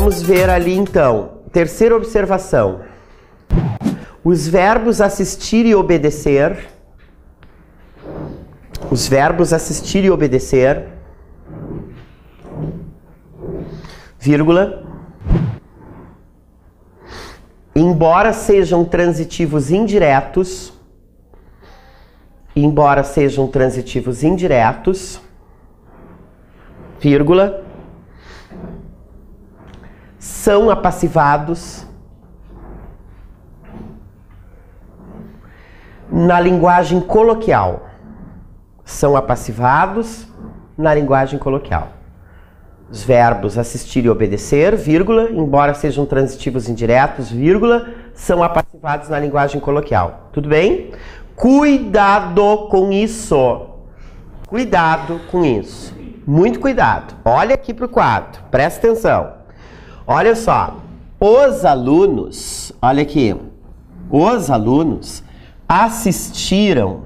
Vamos ver ali então. Terceira observação. Os verbos assistir e obedecer. Os verbos assistir e obedecer. Vírgula. Embora sejam transitivos indiretos. Embora sejam transitivos indiretos. Vírgula. São apassivados na linguagem coloquial. São apassivados na linguagem coloquial. Os verbos assistir e obedecer, vírgula, embora sejam transitivos indiretos, vírgula, são apassivados na linguagem coloquial. Tudo bem? Cuidado com isso. Cuidado com isso. Muito cuidado. Olha aqui para o quadro. Presta atenção. Olha só. Os alunos, olha aqui. Os alunos assistiram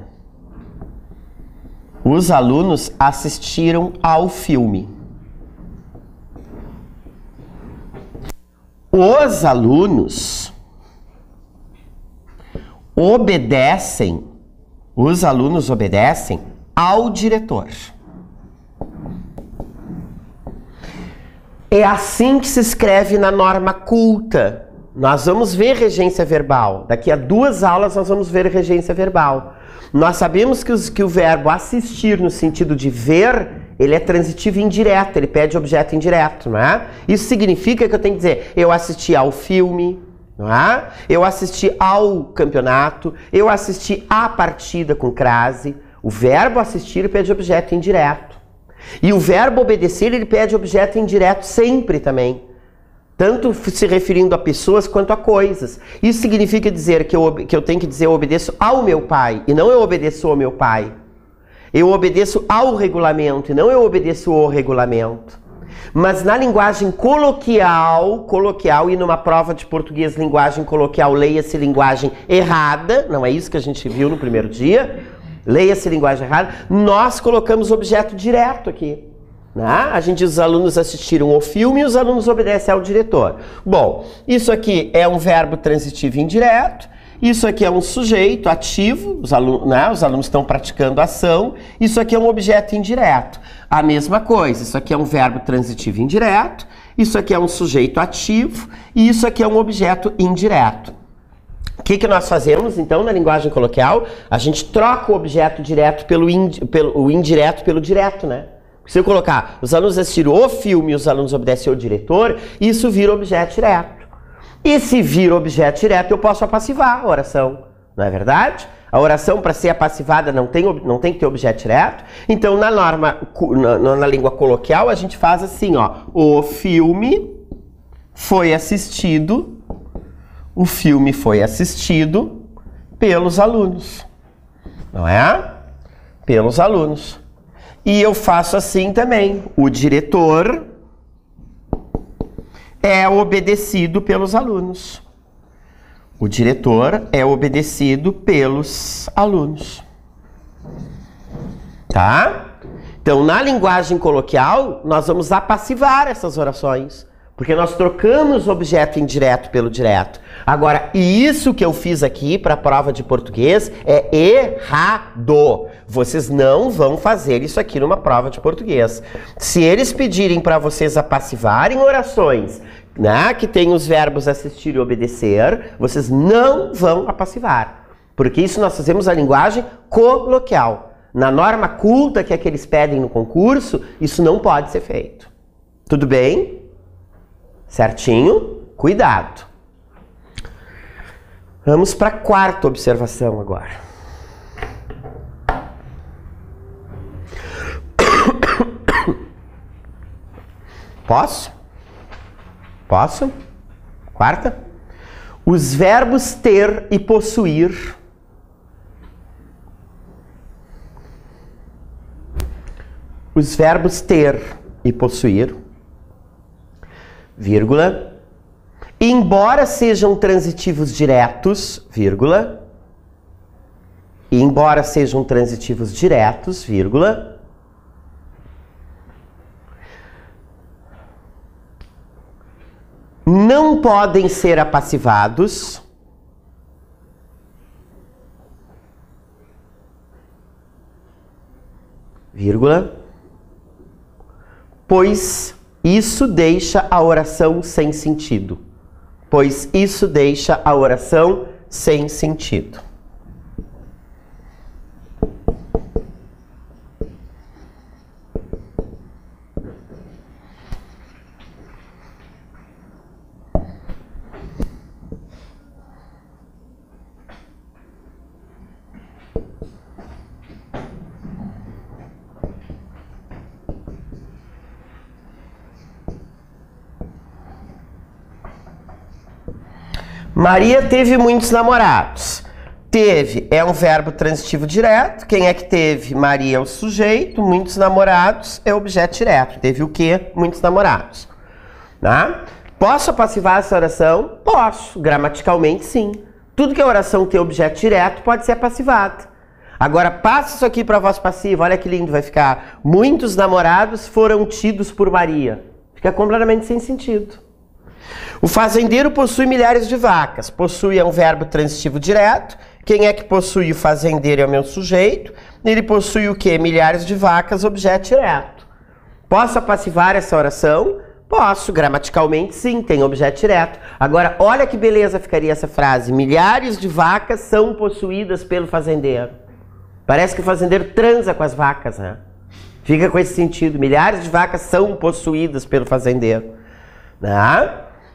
ao filme. Os alunos obedecem ao diretor. É assim que se escreve na norma culta. Nós vamos ver regência verbal. Daqui a 2 aulas nós vamos ver regência verbal. Nós sabemos que o verbo assistir no sentido de ver, ele é transitivo indireto, ele pede objeto indireto, não é? Isso significa que eu tenho que dizer, eu assisti ao filme, não é? Eu assisti ao campeonato, eu assisti à partida com crase. O verbo assistir pede objeto indireto. E o verbo obedecer, ele pede objeto indireto sempre também. Tanto se referindo a pessoas quanto a coisas. Isso significa dizer que eu tenho que dizer eu obedeço ao meu pai e não eu obedeço ao meu pai. Eu obedeço ao regulamento e não eu obedeço o regulamento. Mas na linguagem coloquial e numa prova de português linguagem coloquial, leia-se linguagem errada, não é isso que a gente viu no primeiro dia, leia-se linguagem errada, nós colocamos objeto direto aqui. A gente diz os alunos assistiram ao filme e os alunos obedecem ao diretor. Bom, isso aqui é um verbo transitivo indireto, isso aqui é um sujeito ativo, os alunos estão praticando a ação, isso aqui é um objeto indireto. A mesma coisa, isso aqui é um verbo transitivo indireto, isso aqui é um sujeito ativo e isso aqui é um objeto indireto. O que nós fazemos, então, na linguagem coloquial? A gente troca o objeto direto o indireto pelo direto, né? Se eu colocar os alunos assistiram o filme e os alunos obedecem ao diretor, isso vira objeto direto. E se vira objeto direto, eu posso apassivar a oração, não é verdade? A oração, para ser apassivada, não tem que ter objeto direto. Então, na língua coloquial, a gente faz assim, ó. O filme foi assistido pelos alunos, não é? Pelos alunos. E eu faço assim também. O diretor é obedecido pelos alunos. O diretor é obedecido pelos alunos. Tá? Então, na linguagem coloquial, nós vamos apassivar essas orações. Porque nós trocamos o objeto indireto pelo direto. Agora, isso que eu fiz aqui para a prova de português é errado. Vocês não vão fazer isso aqui numa prova de português. Se eles pedirem para vocês apassivarem orações, né, que tem os verbos assistir e obedecer, vocês não vão apassivar. Porque isso nós fazemos a linguagem coloquial. Na norma culta que é que eles pedem no concurso, isso não pode ser feito. Tudo bem? Certinho? Cuidado. Vamos para a 4ª observação agora. Posso? Posso? 4ª? Os verbos ter e possuir. Os verbos ter e possuir. Vírgula, embora sejam transitivos diretos, vírgula, embora sejam transitivos diretos, vírgula, não podem ser apassivados, vírgula, pois isso deixa a oração sem sentido. Pois isso deixa a oração sem sentido. Maria teve muitos namorados. Teve é um verbo transitivo direto. Quem é que teve? Maria é o sujeito. Muitos namorados é o objeto direto. Teve o quê? Muitos namorados. Tá? Posso passivar essa oração? Posso. Gramaticalmente, sim. Tudo que é oração tem objeto direto pode ser passivado. Agora, passa isso aqui para a voz passiva. Olha que lindo vai ficar. Muitos namorados foram tidos por Maria. Fica completamente sem sentido. O fazendeiro possui milhares de vacas. Possui é um verbo transitivo direto. Quem é que possui o fazendeiro é o meu sujeito. Ele possui o quê? Milhares de vacas, objeto direto. Posso passivar essa oração? Posso, gramaticalmente sim, tem objeto direto. Agora, olha que beleza ficaria essa frase. Milhares de vacas são possuídas pelo fazendeiro. Parece que o fazendeiro transa com as vacas, né? Fica com esse sentido. Milhares de vacas são possuídas pelo fazendeiro. Né?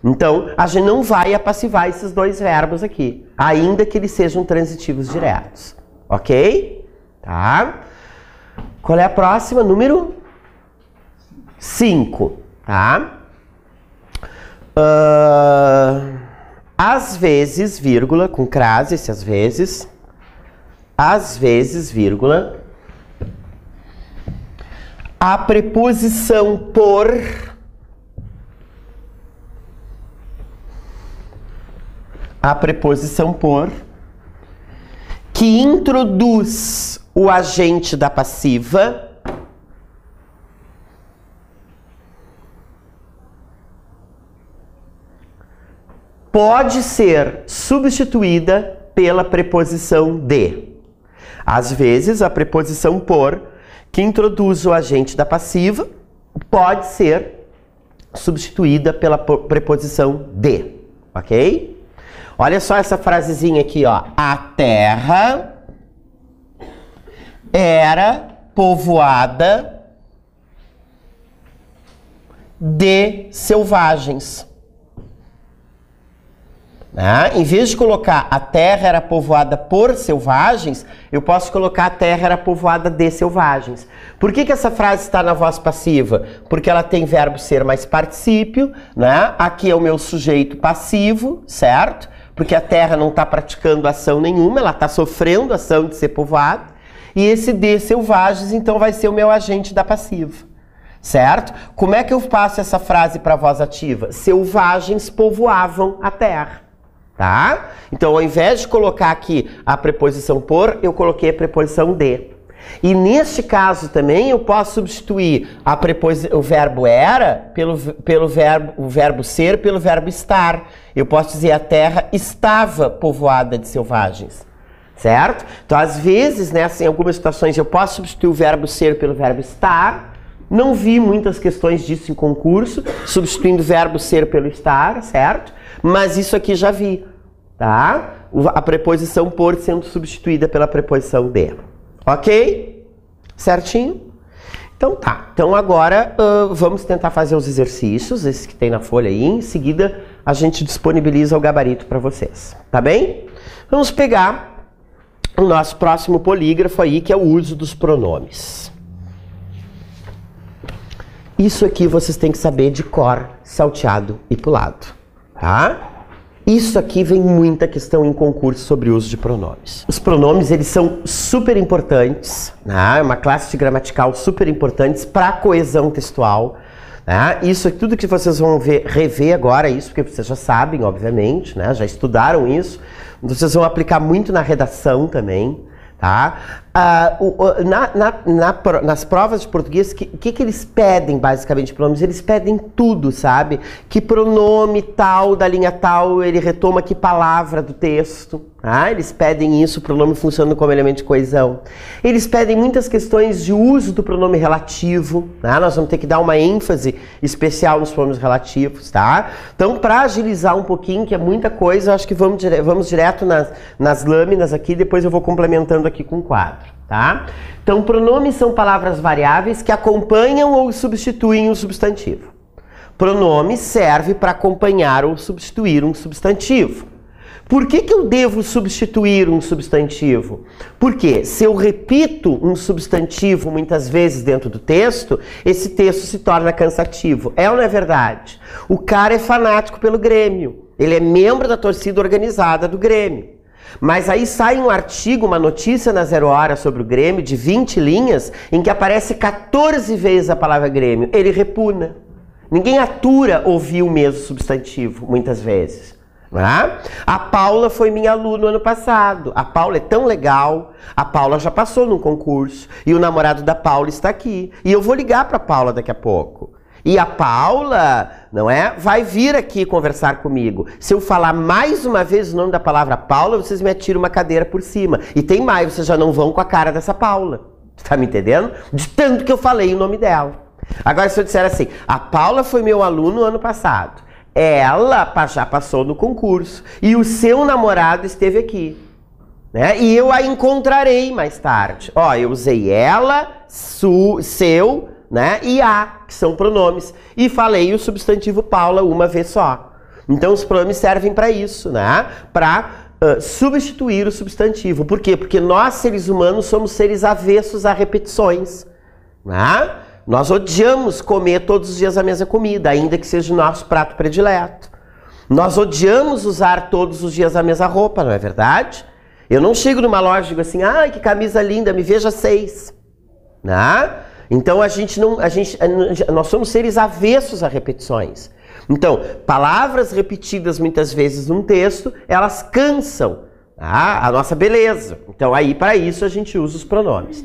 Então, a gente não vai apassivar esses dois verbos aqui, ainda que eles sejam transitivos diretos. Ok? Tá? Qual é a próxima? Número 5. Tá? Às vezes, vírgula, com crase, esse às vezes, vírgula, a preposição por que introduz o agente da passiva pode ser substituída pela preposição de. Às vezes, a preposição por, que introduz o agente da passiva, pode ser substituída pela preposição de. Ok? Olha só essa frasezinha aqui, ó. A terra era povoada de selvagens. Em vez de colocar a terra era povoada por selvagens, eu posso colocar a terra era povoada de selvagens. Por que essa frase está na voz passiva? Porque ela tem verbo ser mais particípio, né? Aqui é o meu sujeito passivo, certo? Porque a terra não está praticando ação nenhuma, ela está sofrendo ação de ser povoada. E esse de selvagens, então, vai ser o meu agente da passiva. Certo? Como é que eu passo essa frase para a voz ativa? Selvagens povoavam a terra. Tá? Então, ao invés de colocar aqui a preposição por, eu coloquei a preposição de. E neste caso também eu posso substituir o verbo era pelo verbo ser pelo verbo estar. Eu posso dizer a terra estava povoada de selvagens. Certo? Então, às vezes, em algumas situações, eu posso substituir o verbo ser pelo verbo estar. Não vi muitas questões disso em concurso, substituindo o verbo ser pelo estar, certo? Mas isso aqui já vi, tá? A preposição por sendo substituída pela preposição de. Ok? Certinho? Então tá. Então agora vamos tentar fazer os exercícios, esses que tem na folha aí. Em seguida a gente disponibiliza o gabarito para vocês. Tá bem? Vamos pegar o nosso próximo polígrafo aí, que é o uso dos pronomes. Isso aqui vocês têm que saber de cor, salteado e pulado, tá? Isso aqui vem muita questão em concurso sobre o uso de pronomes. Os pronomes, eles são super importantes, né? É uma classe de gramatical super importantes para a coesão textual, né? Isso é tudo que vocês vão rever agora, isso porque vocês já sabem, obviamente, né? Já estudaram isso. Vocês vão aplicar muito na redação também, tá? Nas provas de português, o que eles pedem basicamente pronomes? Eles pedem tudo, sabe? Que pronome tal, da linha tal, ele retoma que palavra do texto. Eles pedem isso, o pronome funcionando como elemento de coesão. Eles pedem muitas questões de uso do pronome relativo. Nós vamos ter que dar uma ênfase especial nos pronomes relativos, tá? Então, para agilizar um pouquinho, que é muita coisa, eu acho que vamos direto nas lâminas aqui, depois eu vou complementando aqui com o quadro, tá? Então, pronomes são palavras variáveis que acompanham ou substituem um substantivo. Pronome serve para acompanhar ou substituir um substantivo. Por que eu devo substituir um substantivo? Porque se eu repito um substantivo muitas vezes dentro do texto, esse texto se torna cansativo. É ou não é verdade? O cara é fanático pelo Grêmio. Ele é membro da torcida organizada do Grêmio. Mas aí sai um artigo, uma notícia na 0 Hora sobre o Grêmio, de 20 linhas, em que aparece 14 vezes a palavra Grêmio. Ele repugna. Ninguém atura ouvir o mesmo substantivo, muitas vezes. A Paula foi minha aluna ano passado. A Paula é tão legal. A Paula já passou num concurso. E o namorado da Paula está aqui. E eu vou ligar para a Paula daqui a pouco. E a Paula, vai vir aqui conversar comigo. Se eu falar mais uma vez o nome da palavra Paula, vocês me atiram uma cadeira por cima. E tem mais, vocês já não vão com a cara dessa Paula. Tá me entendendo? De tanto que eu falei o nome dela. Agora, se eu disser assim, a Paula foi meu aluno ano passado. Ela já passou no concurso e o seu namorado esteve aqui, E eu a encontrarei mais tarde. Eu usei ela, seu, e a, que são pronomes, e falei o substantivo Paula uma vez só. Então os pronomes servem para isso, Para substituir o substantivo. Por quê? Porque nós, seres humanos, somos seres avessos a repetições, Nós odiamos comer todos os dias a mesma comida, ainda que seja o nosso prato predileto. Nós odiamos usar todos os dias a mesma roupa, não é verdade? Eu não chego numa loja e digo assim, ai, que camisa linda, me veja 6. Então nós somos seres avessos a repetições. Então, palavras repetidas muitas vezes num texto, elas cansam a nossa beleza. Então aí para isso a gente usa os pronomes,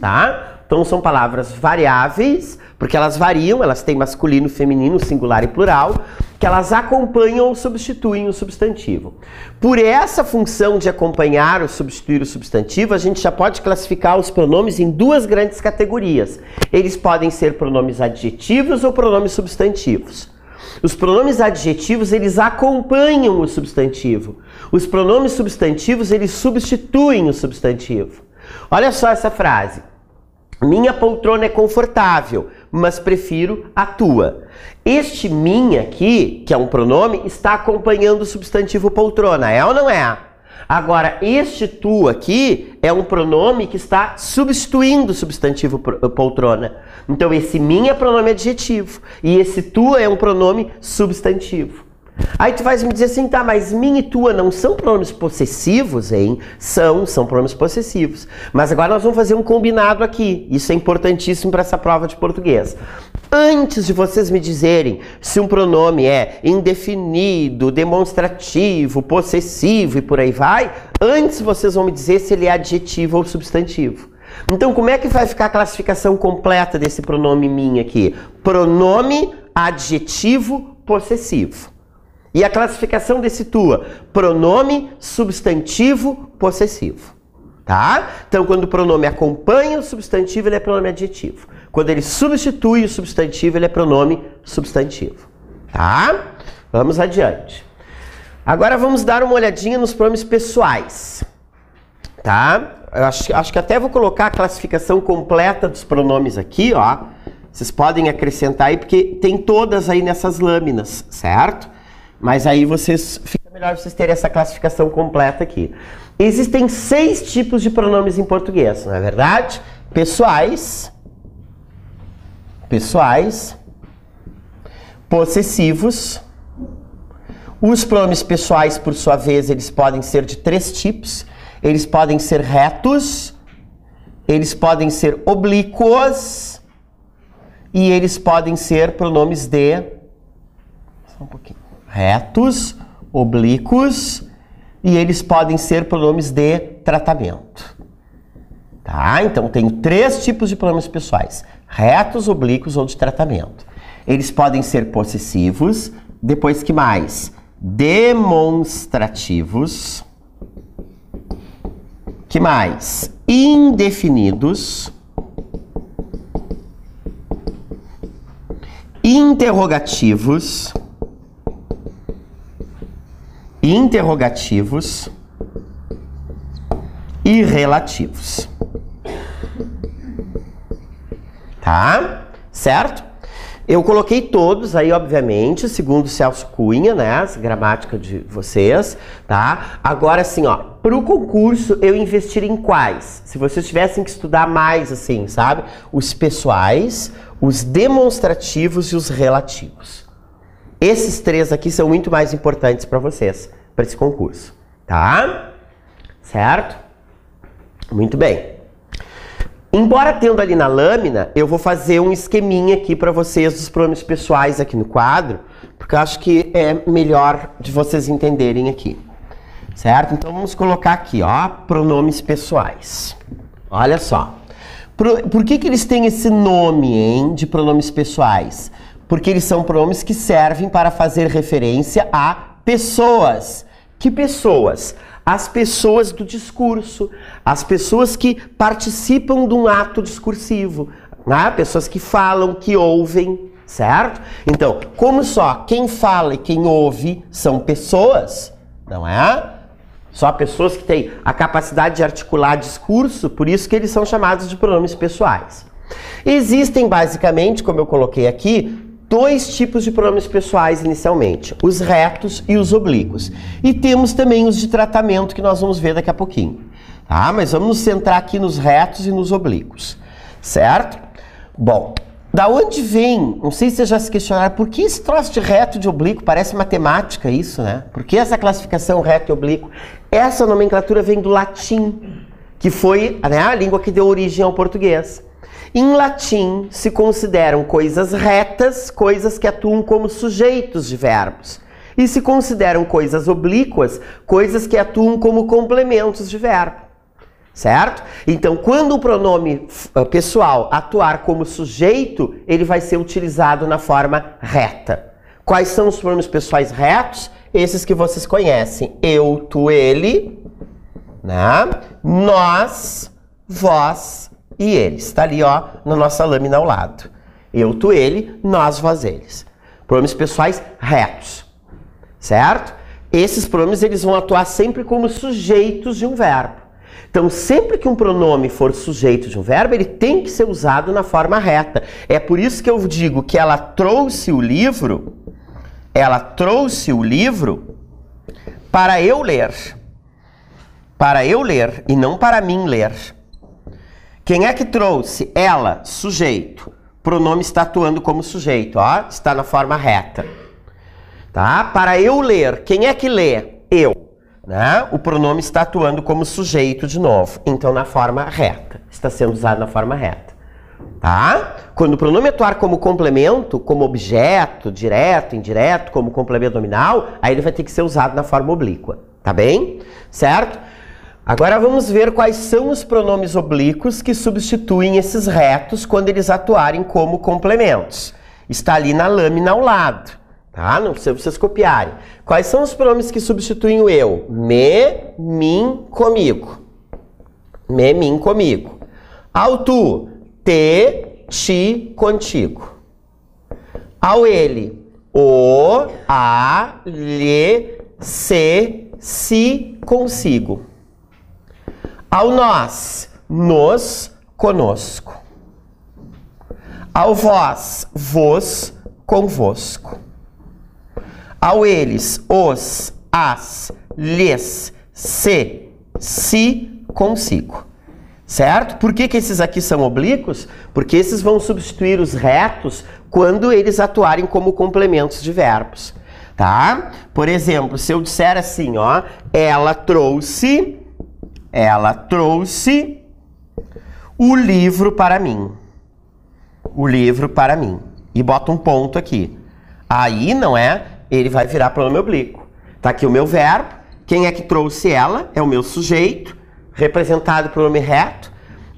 Então são palavras variáveis, porque elas variam, elas têm masculino, feminino, singular e plural, que elas acompanham ou substituem o substantivo. Por essa função de acompanhar ou substituir o substantivo, a gente já pode classificar os pronomes em 2 grandes categorias. Eles podem ser pronomes adjetivos ou pronomes substantivos. Os pronomes adjetivos, eles acompanham o substantivo. Os pronomes substantivos, eles substituem o substantivo. Olha só essa frase. Minha poltrona é confortável, mas prefiro a tua. Este minha aqui, que é um pronome, está acompanhando o substantivo poltrona, é ou não é? Agora, este tu aqui é um pronome que está substituindo o substantivo poltrona. Então, esse minha é pronome adjetivo e esse tua é um pronome substantivo. Aí tu vai me dizer assim, tá, mas minha e tua não são pronomes possessivos, hein? São pronomes possessivos. Mas agora nós vamos fazer um combinado aqui. Isso é importantíssimo para essa prova de português. Antes de vocês me dizerem se um pronome é indefinido, demonstrativo, possessivo e por aí vai, antes vocês vão me dizer se ele é adjetivo ou substantivo. Então, como é que vai ficar a classificação completa desse pronome minha aqui? Pronome adjetivo possessivo. E a classificação desse tua? Pronome substantivo possessivo. Tá? Então, quando o pronome acompanha o substantivo, ele é pronome adjetivo. Quando ele substitui o substantivo, ele é pronome substantivo. Tá? Vamos adiante. Agora vamos dar uma olhadinha nos pronomes pessoais. Tá? Eu acho que até vou colocar a classificação completa dos pronomes aqui, ó. Vocês podem acrescentar aí, porque tem todas aí nessas lâminas, certo? Mas aí fica melhor vocês terem essa classificação completa aqui. Existem 6 tipos de pronomes em português, não é verdade? Pessoais, possessivos. Os pronomes pessoais, por sua vez, eles podem ser de 3 tipos. Eles podem ser retos, eles podem ser oblíquos e eles podem ser pronomes de... Só um pouquinho. Retos, oblíquos e eles podem ser pronomes de tratamento. Tá? Então, tenho 3 tipos de pronomes pessoais: retos, oblíquos ou de tratamento. Eles podem ser possessivos, depois que mais? Demonstrativos. Que mais? Indefinidos. Interrogativos. Interrogativos. E relativos. Tá? Certo? Eu coloquei todos aí, obviamente, segundo o Celso Cunha, né? A gramática de vocês, tá? Agora, assim, ó, pro concurso eu investir em quais? Se vocês tivessem que estudar mais, assim, sabe? Os pessoais, os demonstrativos e os relativos. Esses 3 aqui são muito mais importantes para vocês, para esse concurso, tá? Certo? Muito bem. Embora tendo ali na lâmina, eu vou fazer um esqueminha aqui para vocês dos pronomes pessoais aqui no quadro, porque eu acho que é melhor de vocês entenderem aqui, certo? Então vamos colocar aqui, ó, pronomes pessoais. Olha só. Por que eles têm esse nome, hein, de pronomes pessoais? Porque eles são pronomes que servem para fazer referência a pessoas. Que pessoas? As pessoas do discurso, as pessoas que participam de um ato discursivo, né? Pessoas que falam, que ouvem, certo? Então, como só quem fala e quem ouve são pessoas, não é? Só pessoas que têm a capacidade de articular discurso, por isso que eles são chamados de pronomes pessoais. Existem basicamente, como eu coloquei aqui, 2 tipos de pronomes pessoais inicialmente, os retos e os oblíquos. E temos também os de tratamento que nós vamos ver daqui a pouquinho, tá? Mas vamos nos centrar aqui nos retos e nos oblíquos, certo? Bom, da onde vem, não sei se vocês já se questionaram, por que esse troço de reto e de oblíquo? Parece matemática isso, né? Por que essa classificação reto e oblíquo? Essa nomenclatura vem do latim, que foi, né, a língua que deu origem ao português. Em latim, se consideram coisas retas, coisas que atuam como sujeitos de verbos. E se consideram coisas oblíquas, coisas que atuam como complementos de verbo. Certo? Então, quando o pronome pessoal atuar como sujeito, ele vai ser utilizado na forma reta. Quais são os pronomes pessoais retos? Esses que vocês conhecem. Eu, tu, ele, né? Nós, vós e eles. Está ali, ó, na nossa lâmina ao lado. Eu, tu, ele, nós, vós, eles. Pronomes pessoais retos. Certo? Esses pronomes, eles vão atuar sempre como sujeitos de um verbo. Então, sempre que um pronome for sujeito de um verbo, ele tem que ser usado na forma reta. É por isso que eu digo que ela trouxe o livro para eu ler. Para eu ler e não para mim ler. Quem é que trouxe? Ela, sujeito. Pronome está atuando como sujeito, ó, está na forma reta. Tá? Para eu ler, quem é que lê? Eu. Né? O pronome está atuando como sujeito de novo, então na forma reta. Está sendo usado na forma reta. Tá? Quando o pronome atuar como complemento, como objeto, direto, indireto, como complemento nominal, aí ele vai ter que ser usado na forma oblíqua. Tá bem? Certo? Agora vamos ver quais são os pronomes oblíquos que substituem esses retos quando eles atuarem como complementos. Está ali na lâmina ao lado, tá? Não precisa vocês copiarem. Quais são os pronomes que substituem o eu? Me, mim, comigo. Me, mim, comigo. Ao tu, te, ti, contigo. Ao ele, o, a, lhe, se, si, consigo. Ao nós, nos, conosco. Ao vós, vos, convosco. Ao eles, os, as, lhes, se, si, consigo. Certo? Por que esses aqui são oblíquos? Porque esses vão substituir os retos quando eles atuarem como complementos de verbos. Tá? Por exemplo, se eu disser assim, ó, ela trouxe o livro para mim. O livro para mim. E bota um ponto aqui. Aí, não é? Ele vai virar pronome oblíquo. Tá aqui o meu verbo. Quem é que trouxe ela? É o meu sujeito, representado por pronome reto.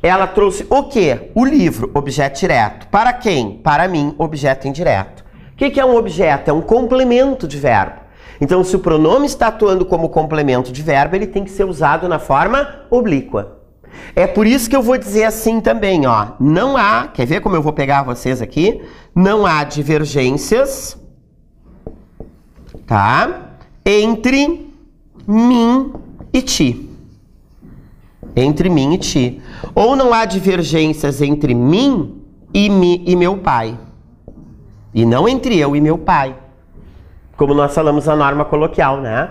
ela trouxe o quê? O livro, objeto direto. Para quem? Para mim, objeto indireto. O que é um objeto? É um complemento de verbo. Então, se o pronome está atuando como complemento de verbo, ele tem que ser usado na forma oblíqua. É por isso que eu vou dizer assim também, ó. Não há, quer ver como eu vou pegar vocês aqui? Não há divergências, tá? Entre mim e ti. Entre mim e ti. Ou não há divergências entre mim e meu pai. E não entre eu e meu pai. Como nós falamos na norma coloquial, né?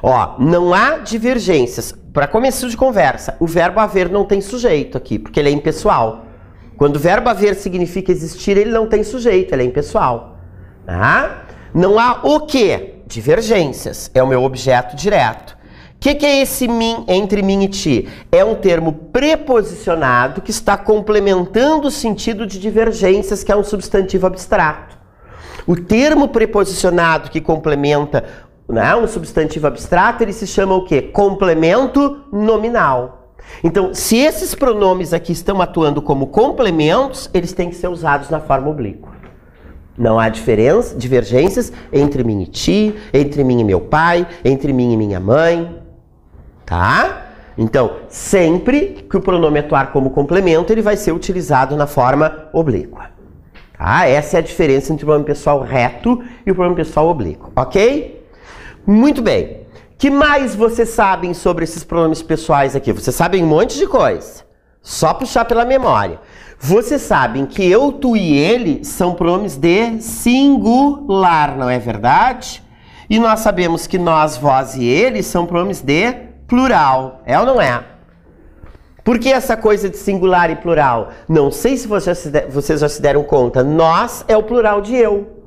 Ó, não há divergências. Para começo de conversa, o verbo haver não tem sujeito aqui, porque ele é impessoal. Quando o verbo haver significa existir, ele não tem sujeito, ele é impessoal. Tá? Não há o quê? Divergências. É o meu objeto direto. O que é esse mim, entre mim e ti? É um termo preposicionado que está complementando o sentido de divergências, que é um substantivo abstrato. O termo preposicionado que complementa, né, um substantivo abstrato, ele se chama o quê? Complemento nominal. Então, se esses pronomes aqui estão atuando como complementos, eles têm que ser usados na forma oblíqua. Não há divergências entre mim e ti, entre mim e meu pai, entre mim e minha mãe. Tá? Então, sempre que o pronome atuar como complemento, ele vai ser utilizado na forma oblíqua. Tá? Essa é a diferença entre o pronome pessoal reto e o pronome pessoal oblíquo, ok? Muito bem. O que mais vocês sabem sobre esses pronomes pessoais aqui? Vocês sabem um monte de coisa. Só puxar pela memória. Vocês sabem que eu, tu e ele são pronomes de singular, não é verdade? E nós sabemos que nós, vós e ele são pronomes de plural. É ou não é? Por que essa coisa de singular e plural? Não sei se vocês já se deram conta. Nós é o plural de eu.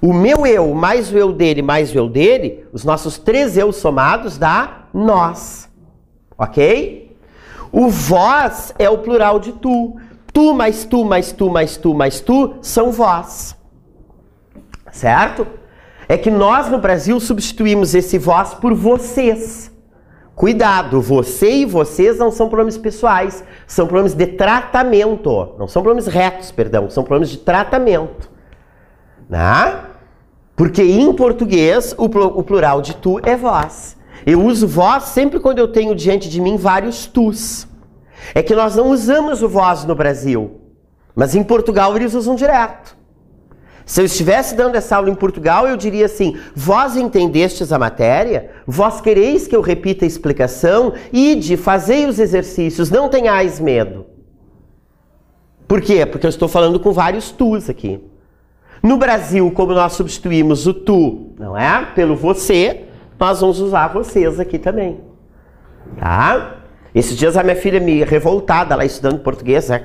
O meu eu, mais o eu dele, mais o eu dele, os nossos 3 eu somados dá nós. Ok? O vós é o plural de tu. Tu, mais tu, mais tu, mais tu, mais tu, são vós. Certo? É que nós no Brasil substituímos esse vós por vocês. Cuidado, você e vocês não são pronomes pessoais, são pronomes de tratamento. Não são pronomes retos, perdão, são pronomes de tratamento. Né? Porque em português o plural de tu é vós. Eu uso vós sempre quando eu tenho diante de mim vários tus. É que nós não usamos o vós no Brasil, mas em Portugal eles usam direto. Se eu estivesse dando essa aula em Portugal, eu diria assim: vós entendestes a matéria? Vós quereis que eu repita a explicação? Ide, fazei os exercícios, não tenhais medo. Por quê? Porque eu estou falando com vários tus aqui. No Brasil, como nós substituímos o tu, não é? Pelo você, nós vamos usar vocês aqui também. Tá? Esses dias a minha filha me revoltada lá estudando português, né?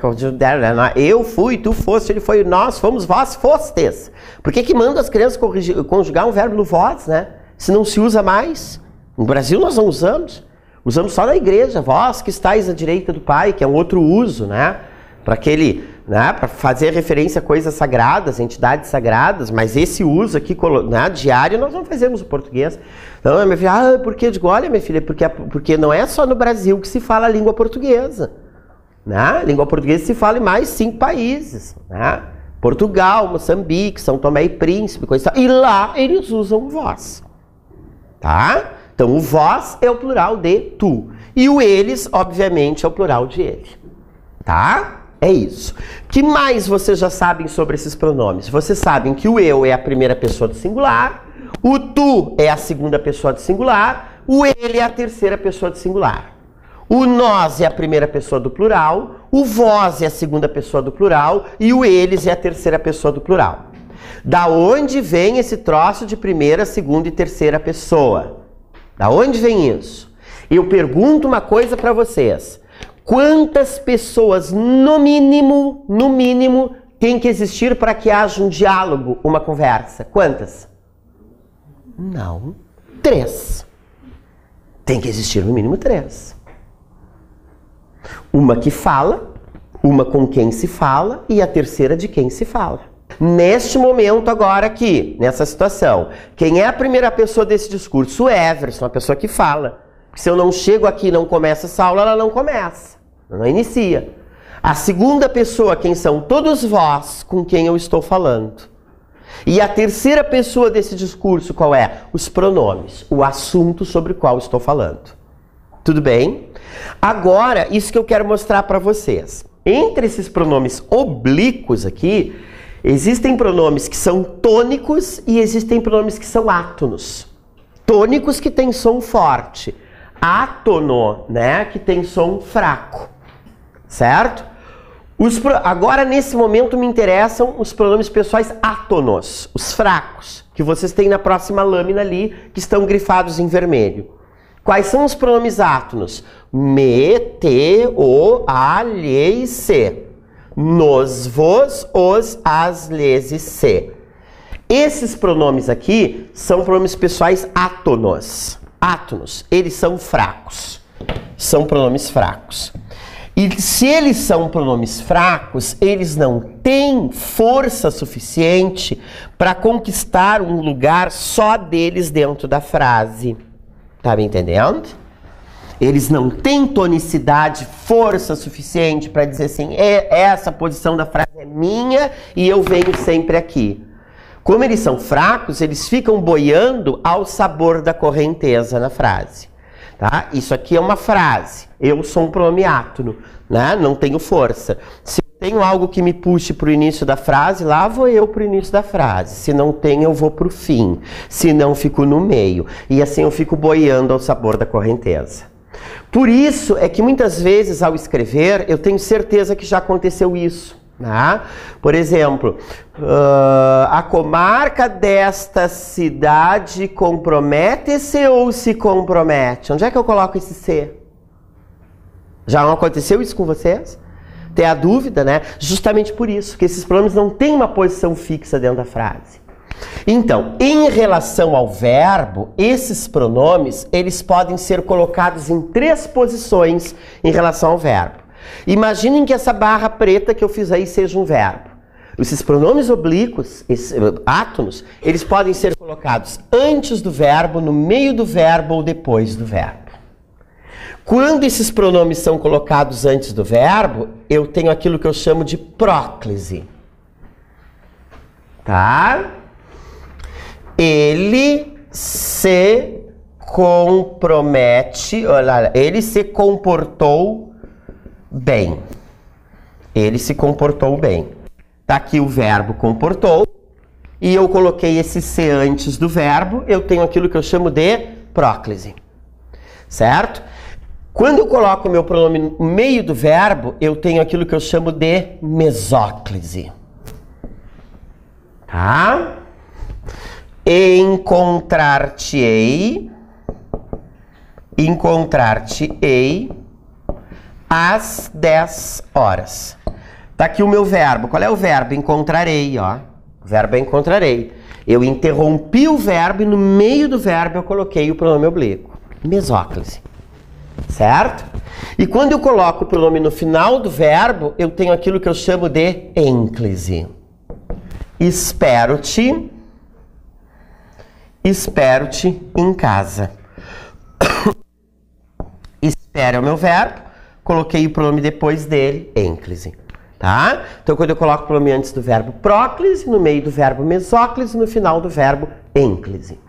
Eu fui, tu foste, ele foi, nós fomos, vós fostes. Por que manda as crianças conjugar um verbo no vós, né? Se não se usa mais. No Brasil nós não usamos. Usamos só na igreja, vós que estáis à direita do Pai, que é um outro uso, né? Para aquele, né? Para fazer referência a coisas sagradas, entidades sagradas, mas esse uso aqui, né? Diário, nós não fazemos o português. Então, minha filha, por quê? Eu digo, olha, minha filha, porque não é só no Brasil que se fala a língua portuguesa. Né? A língua portuguesa se fala em mais 5 países. Né? Portugal, Moçambique, São Tomé e Príncipe, coisa tal. E lá eles usam o vós. Tá? Então, o vós é o plural de tu. E o eles, obviamente, é o plural de ele. Tá? É isso. O que mais vocês já sabem sobre esses pronomes? Vocês sabem que o eu é a primeira pessoa do singular, o tu é a segunda pessoa do singular, o ele é a terceira pessoa do singular. O nós é a primeira pessoa do plural, o vós é a segunda pessoa do plural e o eles é a terceira pessoa do plural. Da onde vem esse troço de primeira, segunda e terceira pessoa? Da onde vem isso? Eu pergunto uma coisa para vocês. Quantas pessoas, no mínimo, tem que existir para que haja um diálogo, uma conversa? Quantas? Não. 3. Tem que existir no mínimo 3. Uma que fala, uma com quem se fala e a terceira de quem se fala. Neste momento agora aqui, nessa situação, quem é a primeira pessoa desse discurso? O Everson, a pessoa que fala. Se eu não chego aqui e não começo essa aula, ela não começa, ela não inicia. A segunda pessoa, quem são? Todos vós com quem eu estou falando. E a terceira pessoa desse discurso, qual é? Os pronomes, o assunto sobre o qual estou falando. Tudo bem? Agora, isso que eu quero mostrar para vocês. Entre esses pronomes oblíquos aqui, existem pronomes que são tônicos e existem pronomes que são átonos. Tônicos que tem som forte. Átono, né, que tem som fraco. Certo? Agora, nesse momento, me interessam os pronomes pessoais átonos, os fracos, que vocês têm na próxima lâmina ali, que estão grifados em vermelho. Quais são os pronomes átonos? Me, te, o, a, lhe e se. Nos, vos, os, as, lhes e se. Esses pronomes aqui são pronomes pessoais átonos. Átonos, eles são fracos. São pronomes fracos. E se eles são pronomes fracos, eles não têm força suficiente para conquistar um lugar só deles dentro da frase. Tá me entendendo? Eles não têm tonicidade, força suficiente para dizer assim, essa posição da frase é minha e eu venho sempre aqui. Como eles são fracos, eles ficam boiando ao sabor da correnteza na frase. Tá? Isso aqui é uma frase. Eu sou um pronome átono, né? Não tenho força. Se eu tenho algo que me puxe para o início da frase, lá vou eu para o início da frase. Se não tem, eu vou para o fim. Se não, fico no meio. E assim eu fico boiando ao sabor da correnteza. Por isso é que muitas vezes ao escrever, eu tenho certeza que já aconteceu isso. Né? Por exemplo, a comarca desta cidade compromete-se ou se compromete? Onde é que eu coloco esse se? Já não aconteceu isso com vocês? Tem a dúvida, né? Justamente por isso, que esses pronomes não têm uma posição fixa dentro da frase. Então, em relação ao verbo, esses pronomes, eles podem ser colocados em 3 posições em relação ao verbo. Imaginem que essa barra preta que eu fiz aí seja um verbo. Esses pronomes oblíquos, esses átonos, eles podem ser colocados antes do verbo, no meio do verbo ou depois do verbo. Quando esses pronomes são colocados antes do verbo, eu tenho aquilo que eu chamo de próclise. Tá? Ele se compromete, olha, ele se comportou bem. Ele se comportou bem. Tá aqui o verbo comportou. E eu coloquei esse se antes do verbo. Eu tenho aquilo que eu chamo de próclise. Certo? Quando eu coloco o meu pronome no meio do verbo, eu tenho aquilo que eu chamo de mesóclise. Tá? Encontrar-te-ei às 10 horas. Tá aqui o meu verbo. Qual é o verbo? Encontrarei, ó. O verbo é encontrarei. Eu interrompi o verbo e no meio do verbo eu coloquei o pronome oblíquo. Mesóclise. Certo? E quando eu coloco o pronome no final do verbo, eu tenho aquilo que eu chamo de ênclise. Espero-te em casa. Espera é o meu verbo, coloquei o pronome depois dele, ênclise. Tá? Então, quando eu coloco o pronome antes do verbo próclise, no meio do verbo mesóclise, no final do verbo ênclise.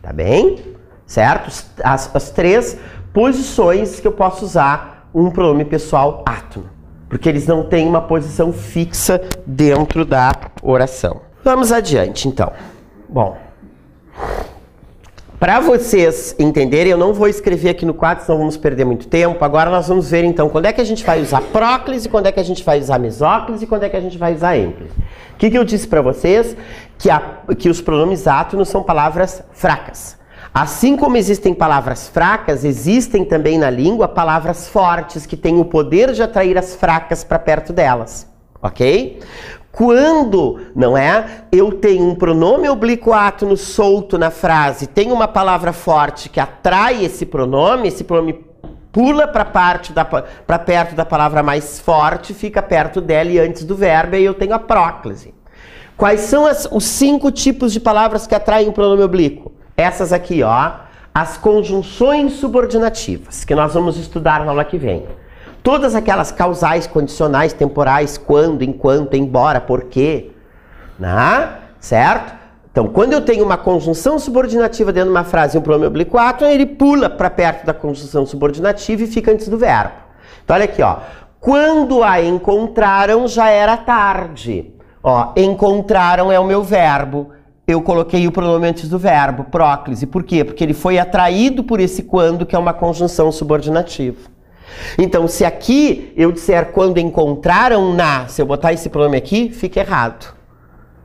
Tá bem? Certo? As 3 posições que eu posso usar um pronome pessoal átono. Porque eles não têm uma posição fixa dentro da oração. Vamos adiante, então. Bom, para vocês entenderem, eu não vou escrever aqui no quadro, senão vamos perder muito tempo. Agora nós vamos ver, então, quando é que a gente vai usar próclise, quando é que a gente vai usar mesóclise e quando é que a gente vai usar ênclise. O que eu disse para vocês? Que os pronomes átonos são palavras fracas. Assim como existem palavras fracas, existem também na língua palavras fortes que têm o poder de atrair as fracas para perto delas. Ok? Quando, não é, eu tenho um pronome oblíquo átono solto na frase, tem uma palavra forte que atrai esse pronome pula para perto da palavra mais forte, fica perto dela e antes do verbo, e eu tenho a próclise. Quais são os 5 tipos de palavras que atraem o pronome oblíquo? Essas aqui, ó, as conjunções subordinativas, que nós vamos estudar na aula que vem. Todas aquelas causais, condicionais, temporais, quando, enquanto, embora, porquê, né? Certo? Então, quando eu tenho uma conjunção subordinativa dentro de uma frase e um pronome oblíquo átone, ele pula para perto da conjunção subordinativa e fica antes do verbo. Então, olha aqui, ó. Quando a encontraram, já era tarde. Ó, encontraram é o meu verbo. Eu coloquei o pronome antes do verbo, próclise. Por quê? Porque ele foi atraído por esse quando, que é uma conjunção subordinativa. Então, se aqui eu disser quando encontraram na, se eu botar esse pronome aqui, fica errado.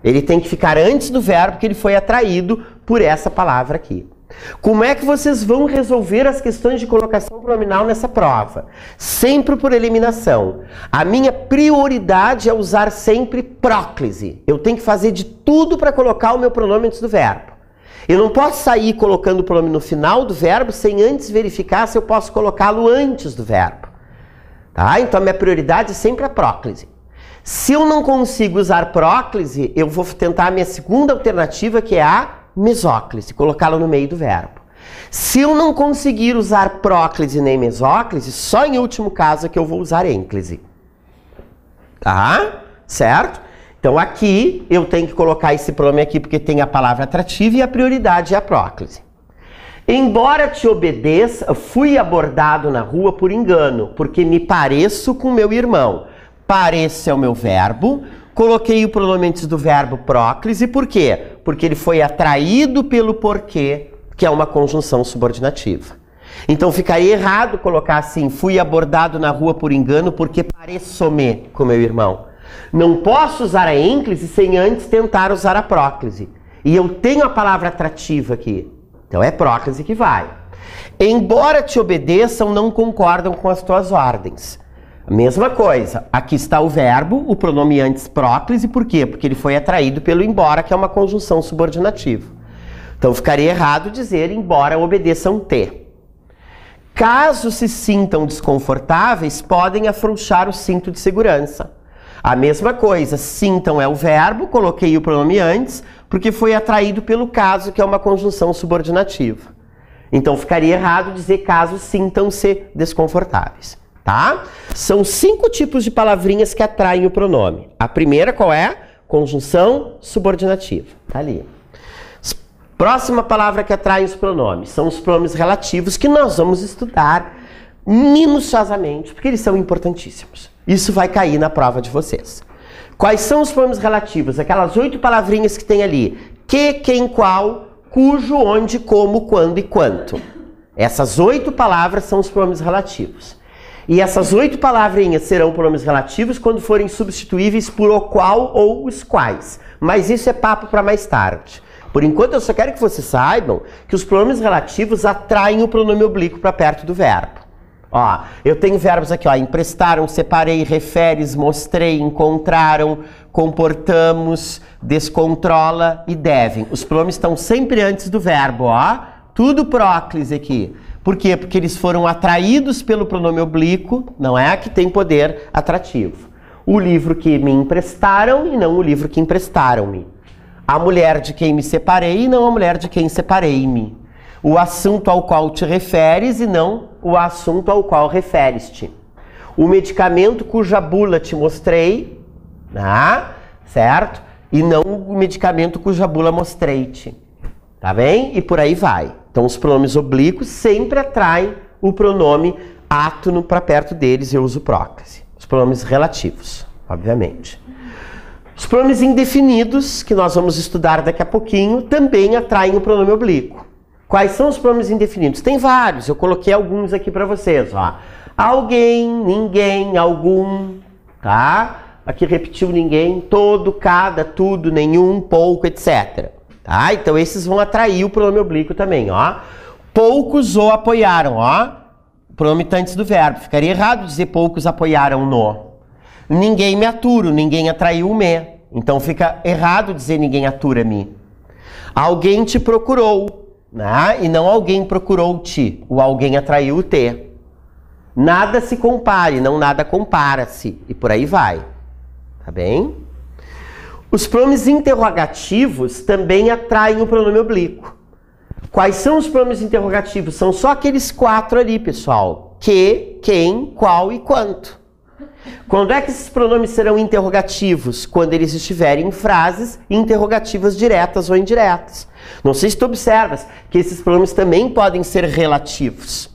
Ele tem que ficar antes do verbo, porque ele foi atraído por essa palavra aqui. Como é que vocês vão resolver as questões de colocação pronominal nessa prova? Sempre por eliminação. A minha prioridade é usar sempre próclise. Eu tenho que fazer de tudo para colocar o meu pronome antes do verbo. Eu não posso sair colocando o pronome no final do verbo sem antes verificar se eu posso colocá-lo antes do verbo. Tá? Então a minha prioridade é sempre a próclise. Se eu não consigo usar próclise, eu vou tentar a minha segunda alternativa, que é a mesóclise, colocá-la no meio do verbo. Se eu não conseguir usar próclise nem mesóclise, só em último caso é que eu vou usar ênclise. Tá? Certo? Então aqui eu tenho que colocar esse pronome aqui porque tem a palavra atrativa e a prioridade é a próclise. Embora te obedeça, fui abordado na rua por engano, porque me pareço com meu irmão. Pareço é o meu verbo, coloquei o pronome antes do verbo próclise, por quê? Porque ele foi atraído pelo porquê, que é uma conjunção subordinativa. Então ficaria errado colocar assim, fui abordado na rua por engano porque pareço-me com meu irmão. Não posso usar a ênclise sem antes tentar usar a próclise. E eu tenho a palavra atrativa aqui. Então é próclise que vai. Embora te obedeçam, não concordam com as tuas ordens. A mesma coisa. Aqui está o verbo, o pronome antes próclise. Por quê? Porque ele foi atraído pelo embora, que é uma conjunção subordinativa. Então ficaria errado dizer embora obedeçam te. Caso se sintam desconfortáveis, podem afrouxar o cinto de segurança. A mesma coisa, sintam é o verbo, coloquei o pronome antes, porque foi atraído pelo caso, que é uma conjunção subordinativa. Então ficaria errado dizer caso sintam-se desconfortáveis, tá? São 5 tipos de palavrinhas que atraem o pronome. A primeira qual é? Conjunção subordinativa, tá ali. Próxima palavra que atrai os pronomes são os pronomes relativos, que nós vamos estudar minuciosamente, porque eles são importantíssimos. Isso vai cair na prova de vocês. Quais são os pronomes relativos? Aquelas 8 palavrinhas que tem ali. Que, quem, qual, cujo, onde, como, quando e quanto. Essas 8 palavras são os pronomes relativos. E essas 8 palavrinhas serão pronomes relativos quando forem substituíveis por o qual ou os quais. Mas isso é papo para mais tarde. Por enquanto eu só quero que vocês saibam que os pronomes relativos atraem o pronome oblíquo para perto do verbo. Ó, eu tenho verbos aqui, ó, emprestaram, separei, referes, mostrei, encontraram, comportamos, descontrola e devem. Os pronomes estão sempre antes do verbo, ó. Tudo próclise aqui. Por quê? Porque eles foram atraídos pelo pronome oblíquo, não é? Que tem poder atrativo. O livro que me emprestaram e não o livro que emprestaram-me. A mulher de quem me separei e não a mulher de quem separei-me. O assunto ao qual te referes e não o assunto ao qual referes-te. O medicamento cuja bula te mostrei, certo? E não o medicamento cuja bula mostrei-te. Tá bem? E por aí vai. Então os pronomes oblíquos sempre atraem o pronome átono para perto deles, eu uso próclise. Os pronomes relativos, obviamente. Os pronomes indefinidos, que nós vamos estudar daqui a pouquinho, também atraem o pronome oblíquo. Quais são os pronomes indefinidos? Tem vários, eu coloquei alguns aqui para vocês, ó. Alguém, ninguém, algum, tá? Aqui repetiu ninguém, todo, cada, tudo, nenhum, pouco, etc. Tá? Então esses vão atrair o pronome oblíquo também, ó. Poucos o apoiaram, ó. O pronome tá antes do verbo, ficaria errado dizer poucos apoiaram no. Ninguém me aturo, ninguém atraiu o me. Então fica errado dizer ninguém atura-me. Alguém te procurou. E não alguém procurou-te, o alguém atraiu o te. Nada se compare, não nada compara-se, e por aí vai. Tá bem? Os pronomes interrogativos também atraem o pronome oblíquo. Quais são os pronomes interrogativos? São só aqueles 4 ali, pessoal. que, quem, qual e quanto. Quando é que esses pronomes serão interrogativos? Quando eles estiverem em frases interrogativas diretas ou indiretas. Não sei se tu observas que esses pronomes também podem ser relativos,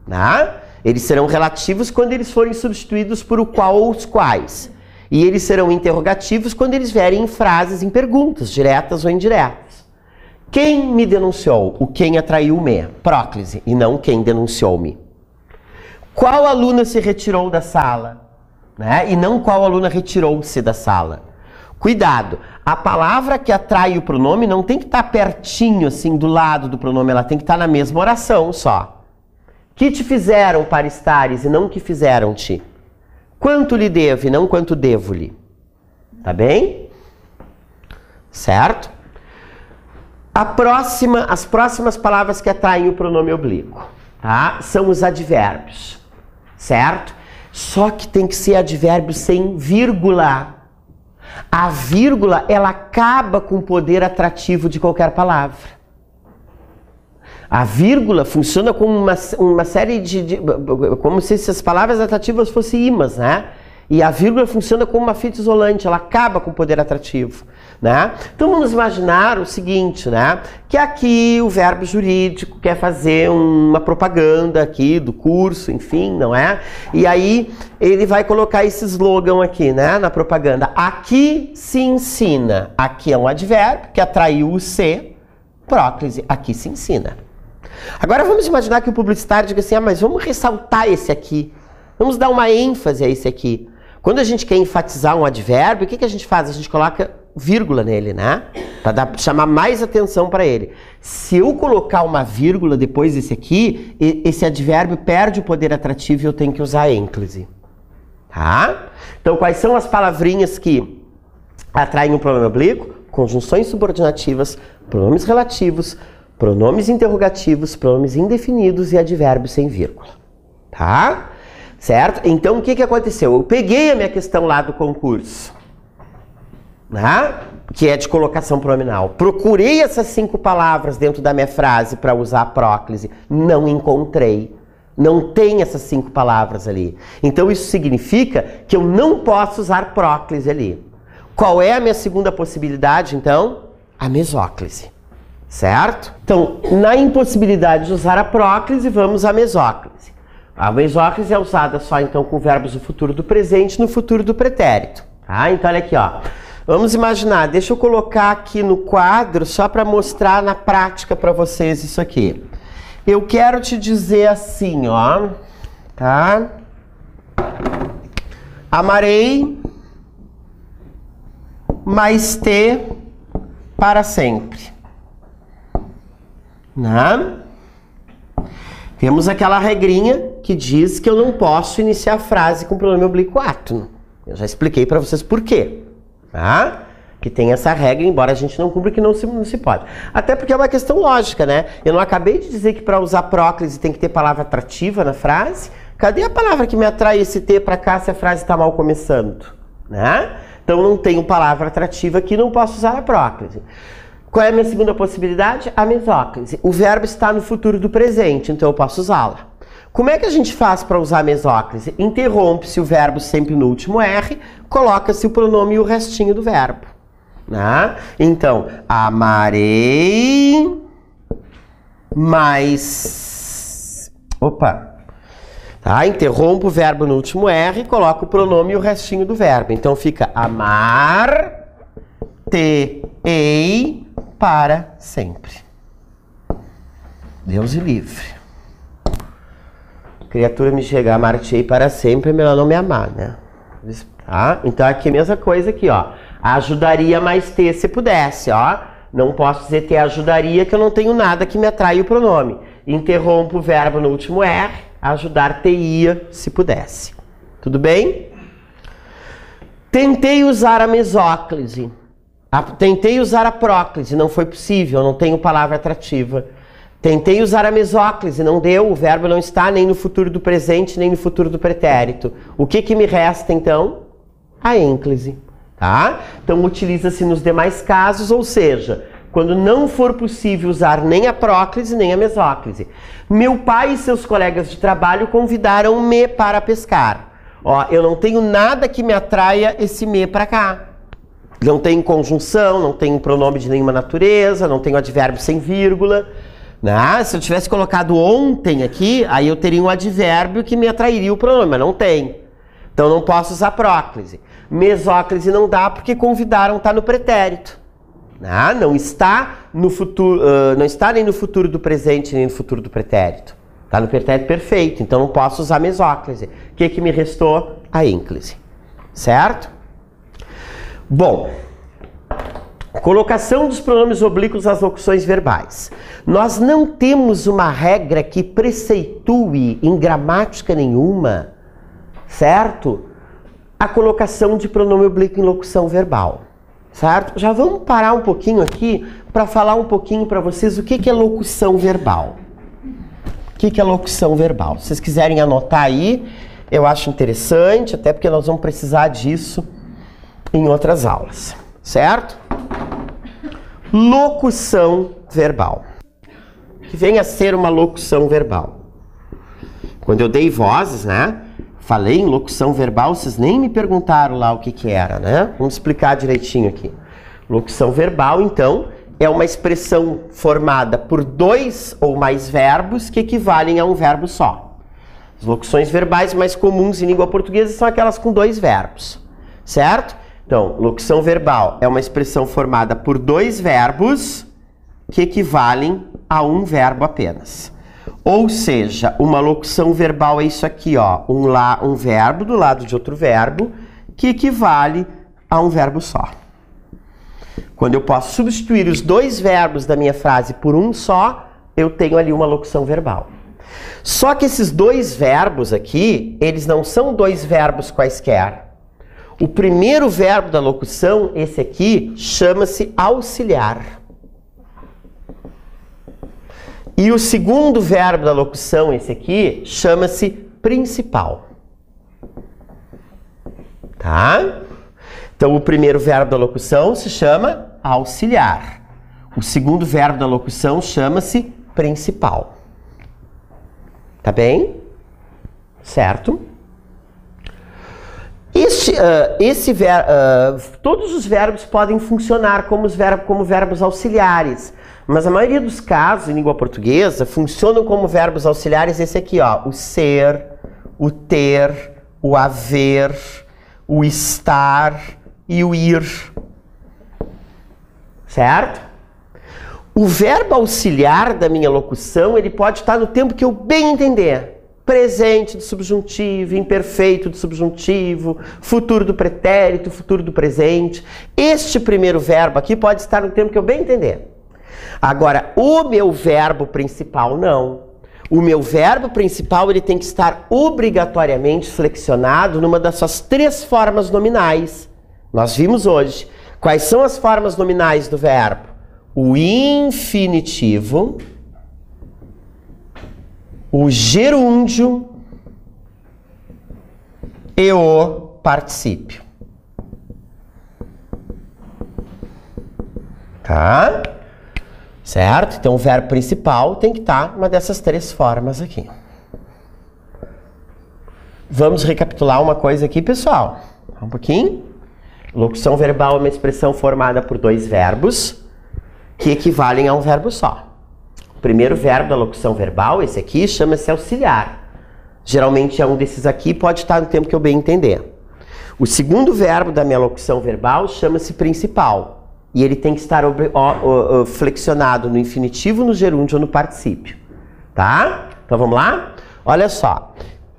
né? Eles serão relativos quando eles forem substituídos por o qual ou os quais. E eles serão interrogativos quando eles vierem em frases, em perguntas, diretas ou indiretas. Quem me denunciou? O quem atraiu-me. Próclise, e não quem denunciou-me. Qual aluna se retirou da sala? Né? E não qual aluna retirou-se da sala. Cuidado, a palavra que atrai o pronome não tem que estar pertinho, assim, do lado do pronome, ela tem que estar na mesma oração só. Que te fizeram para estares e não que fizeram-te. Quanto lhe devo e não quanto devo-lhe. Tá bem? Certo? As próximas palavras que atraem o pronome oblíquo, tá? São os advérbios. Certo? Só que tem que ser advérbio sem vírgula. A vírgula, ela acaba com o poder atrativo de qualquer palavra. A vírgula funciona como uma série como se essas palavras atrativas fossem imãs, né? E a vírgula funciona como uma fita isolante, ela acaba com o poder atrativo, né? Então vamos imaginar o seguinte, né? Que aqui o verbo jurídico quer fazer uma propaganda aqui do curso, enfim, não é? E aí ele vai colocar esse slogan aqui, né? Na propaganda. Aqui se ensina. Aqui é um advérbio que atraiu o se, próclise. Aqui se ensina. Agora vamos imaginar que o publicitário diga assim, mas vamos ressaltar esse aqui. Vamos dar uma ênfase a esse aqui. Quando a gente quer enfatizar um advérbio, o que a gente faz? A gente coloca vírgula nele, né? Para chamar mais atenção para ele. Se eu colocar uma vírgula depois desse aqui, esse advérbio perde o poder atrativo e eu tenho que usar ênclise. Tá? Então, quais são as palavrinhas que atraem um pronome oblíquo? Conjunções subordinativas, pronomes relativos, pronomes interrogativos, pronomes indefinidos e advérbios sem vírgula. Tá? Certo? Então, o que aconteceu? Eu peguei a minha questão lá do concurso, né? Que é de colocação pronominal. Procurei essas 5 palavras dentro da minha frase para usar a próclise. Não encontrei. Não tem essas 5 palavras ali. Então, isso significa que eu não posso usar próclise ali. Qual é a minha segunda possibilidade, então? A mesóclise. Certo? Então, na impossibilidade de usar a próclise, vamos à mesóclise. A mesóclise é usada só, então, com verbos do futuro do presente no futuro do pretérito. Tá? Então, olha aqui, ó. Vamos imaginar, deixa eu colocar aqui no quadro, só para mostrar na prática para vocês isso aqui. Eu quero te dizer assim, ó. Tá? Amarei, mas te para sempre. Né? Temos aquela regrinha que diz que eu não posso iniciar a frase com pronome oblíquo átono. Eu já expliquei para vocês por quê. Tá? Que tem essa regra, embora a gente não cumpra, que não se pode. Até porque é uma questão lógica, né? Eu não acabei de dizer que para usar próclise tem que ter palavra atrativa na frase? Cadê a palavra que me atrai esse T para cá se a frase está mal começando? Né? Então não tenho palavra atrativa aqui, não posso usar a próclise. Qual é a minha segunda possibilidade? A mesóclise. O verbo está no futuro do presente, então eu posso usá-la. Como é que a gente faz para usar a mesóclise? Interrompe-se o verbo sempre no último R, coloca-se o pronome e o restinho do verbo. Né? Então, amarei, mas... Opa! Tá? Interrompo o verbo no último R, coloco o pronome e o restinho do verbo. Então fica amar-te-ei para sempre. Deus o livre. Criatura me chegar, amar-te-ei para sempre, é melhor não me amar, né? Tá? Então aqui é a mesma coisa aqui, ó. Ajudaria mais ter se pudesse, ó. Não posso dizer te ajudaria que eu não tenho nada que me atrai o pronome. Interrompo o verbo no último R, ajudar-te-ia se pudesse. Tudo bem? Tentei usar a mesóclise. Tentei usar a próclise, não foi possível, não tenho palavra atrativa. Tentei usar a mesóclise, não deu, o verbo não está nem no futuro do presente, nem no futuro do pretérito. O que me resta, então? A ênclise. Tá? Então, utiliza-se nos demais casos, ou seja, quando não for possível usar nem a próclise nem a mesóclise. Meu pai e seus colegas de trabalho convidaram-me para pescar. Ó, eu não tenho nada que me atraia esse me para cá. Não tem conjunção, não tem pronome de nenhuma natureza, não tenho advérbio sem vírgula. Ah, se eu tivesse colocado ontem aqui, aí eu teria um advérbio que me atrairia o pronome, mas não tem. Então não posso usar próclise. Mesóclise não dá porque convidaram está no pretérito. Ah, não está no futuro, não está nem no futuro do presente nem no futuro do pretérito. Está no pretérito perfeito, então não posso usar mesóclise. O que me restou? A ínclise. Certo? Bom, colocação dos pronomes oblíquos às locuções verbais. Nós não temos uma regra que preceitue em gramática nenhuma, certo? A colocação de pronome oblíquo em locução verbal, certo? Já vamos parar um pouquinho aqui para falar um pouquinho para vocês o que é locução verbal. O que é locução verbal? Se vocês quiserem anotar aí, eu acho interessante, até porque nós vamos precisar disso em outras aulas, certo? Locução verbal. Que vem a ser uma locução verbal. Quando eu dei vozes, né? Falei em locução verbal, vocês nem me perguntaram lá o que era, né? Vamos explicar direitinho aqui. Locução verbal, então, é uma expressão formada por dois ou mais verbos que equivalem a um verbo só. As locuções verbais mais comuns em língua portuguesa são aquelas com dois verbos, certo? Então, locução verbal é uma expressão formada por dois verbos que equivalem a um verbo apenas. Ou seja, uma locução verbal é isso aqui, ó, um verbo do lado de outro verbo que equivale a um verbo só. Quando eu posso substituir os dois verbos da minha frase por um só, eu tenho ali uma locução verbal. Só que esses dois verbos aqui, eles não são dois verbos quaisquer. O primeiro verbo da locução, esse aqui, chama-se auxiliar. E o segundo verbo da locução, esse aqui, chama-se principal. Tá? Então, o primeiro verbo da locução se chama auxiliar. O segundo verbo da locução chama-se principal. Tá bem? Certo? Todos os verbos podem funcionar como verbos auxiliares, mas a maioria dos casos em língua portuguesa funcionam como verbos auxiliares esse aqui, ó, o ser, o ter, o haver, o estar e o ir. Certo? O verbo auxiliar da minha locução, ele pode estar no tempo que eu bem entender. Presente do subjuntivo, imperfeito do subjuntivo, futuro do pretérito, futuro do presente. Este primeiro verbo aqui pode estar no tempo que eu bem entender. Agora, o meu verbo principal não. O meu verbo principal ele tem que estar obrigatoriamente flexionado numa das suas três formas nominais. Nós vimos hoje. Quais são as formas nominais do verbo? O infinitivo, o gerúndio e o particípio. Tá? Certo? Então o verbo principal tem que estar uma dessas três formas aqui. Vamos recapitular uma coisa aqui, pessoal. Um pouquinho. Locução verbal é uma expressão formada por dois verbos que equivalem a um verbo só. O primeiro verbo da locução verbal, esse aqui, chama-se auxiliar. Geralmente é um desses aqui, pode estar no tempo que eu bem entender. O segundo verbo da minha locução verbal chama-se principal. E ele tem que estar flexionado no infinitivo, no gerúndio ou no particípio. Tá? Então vamos lá? Olha só.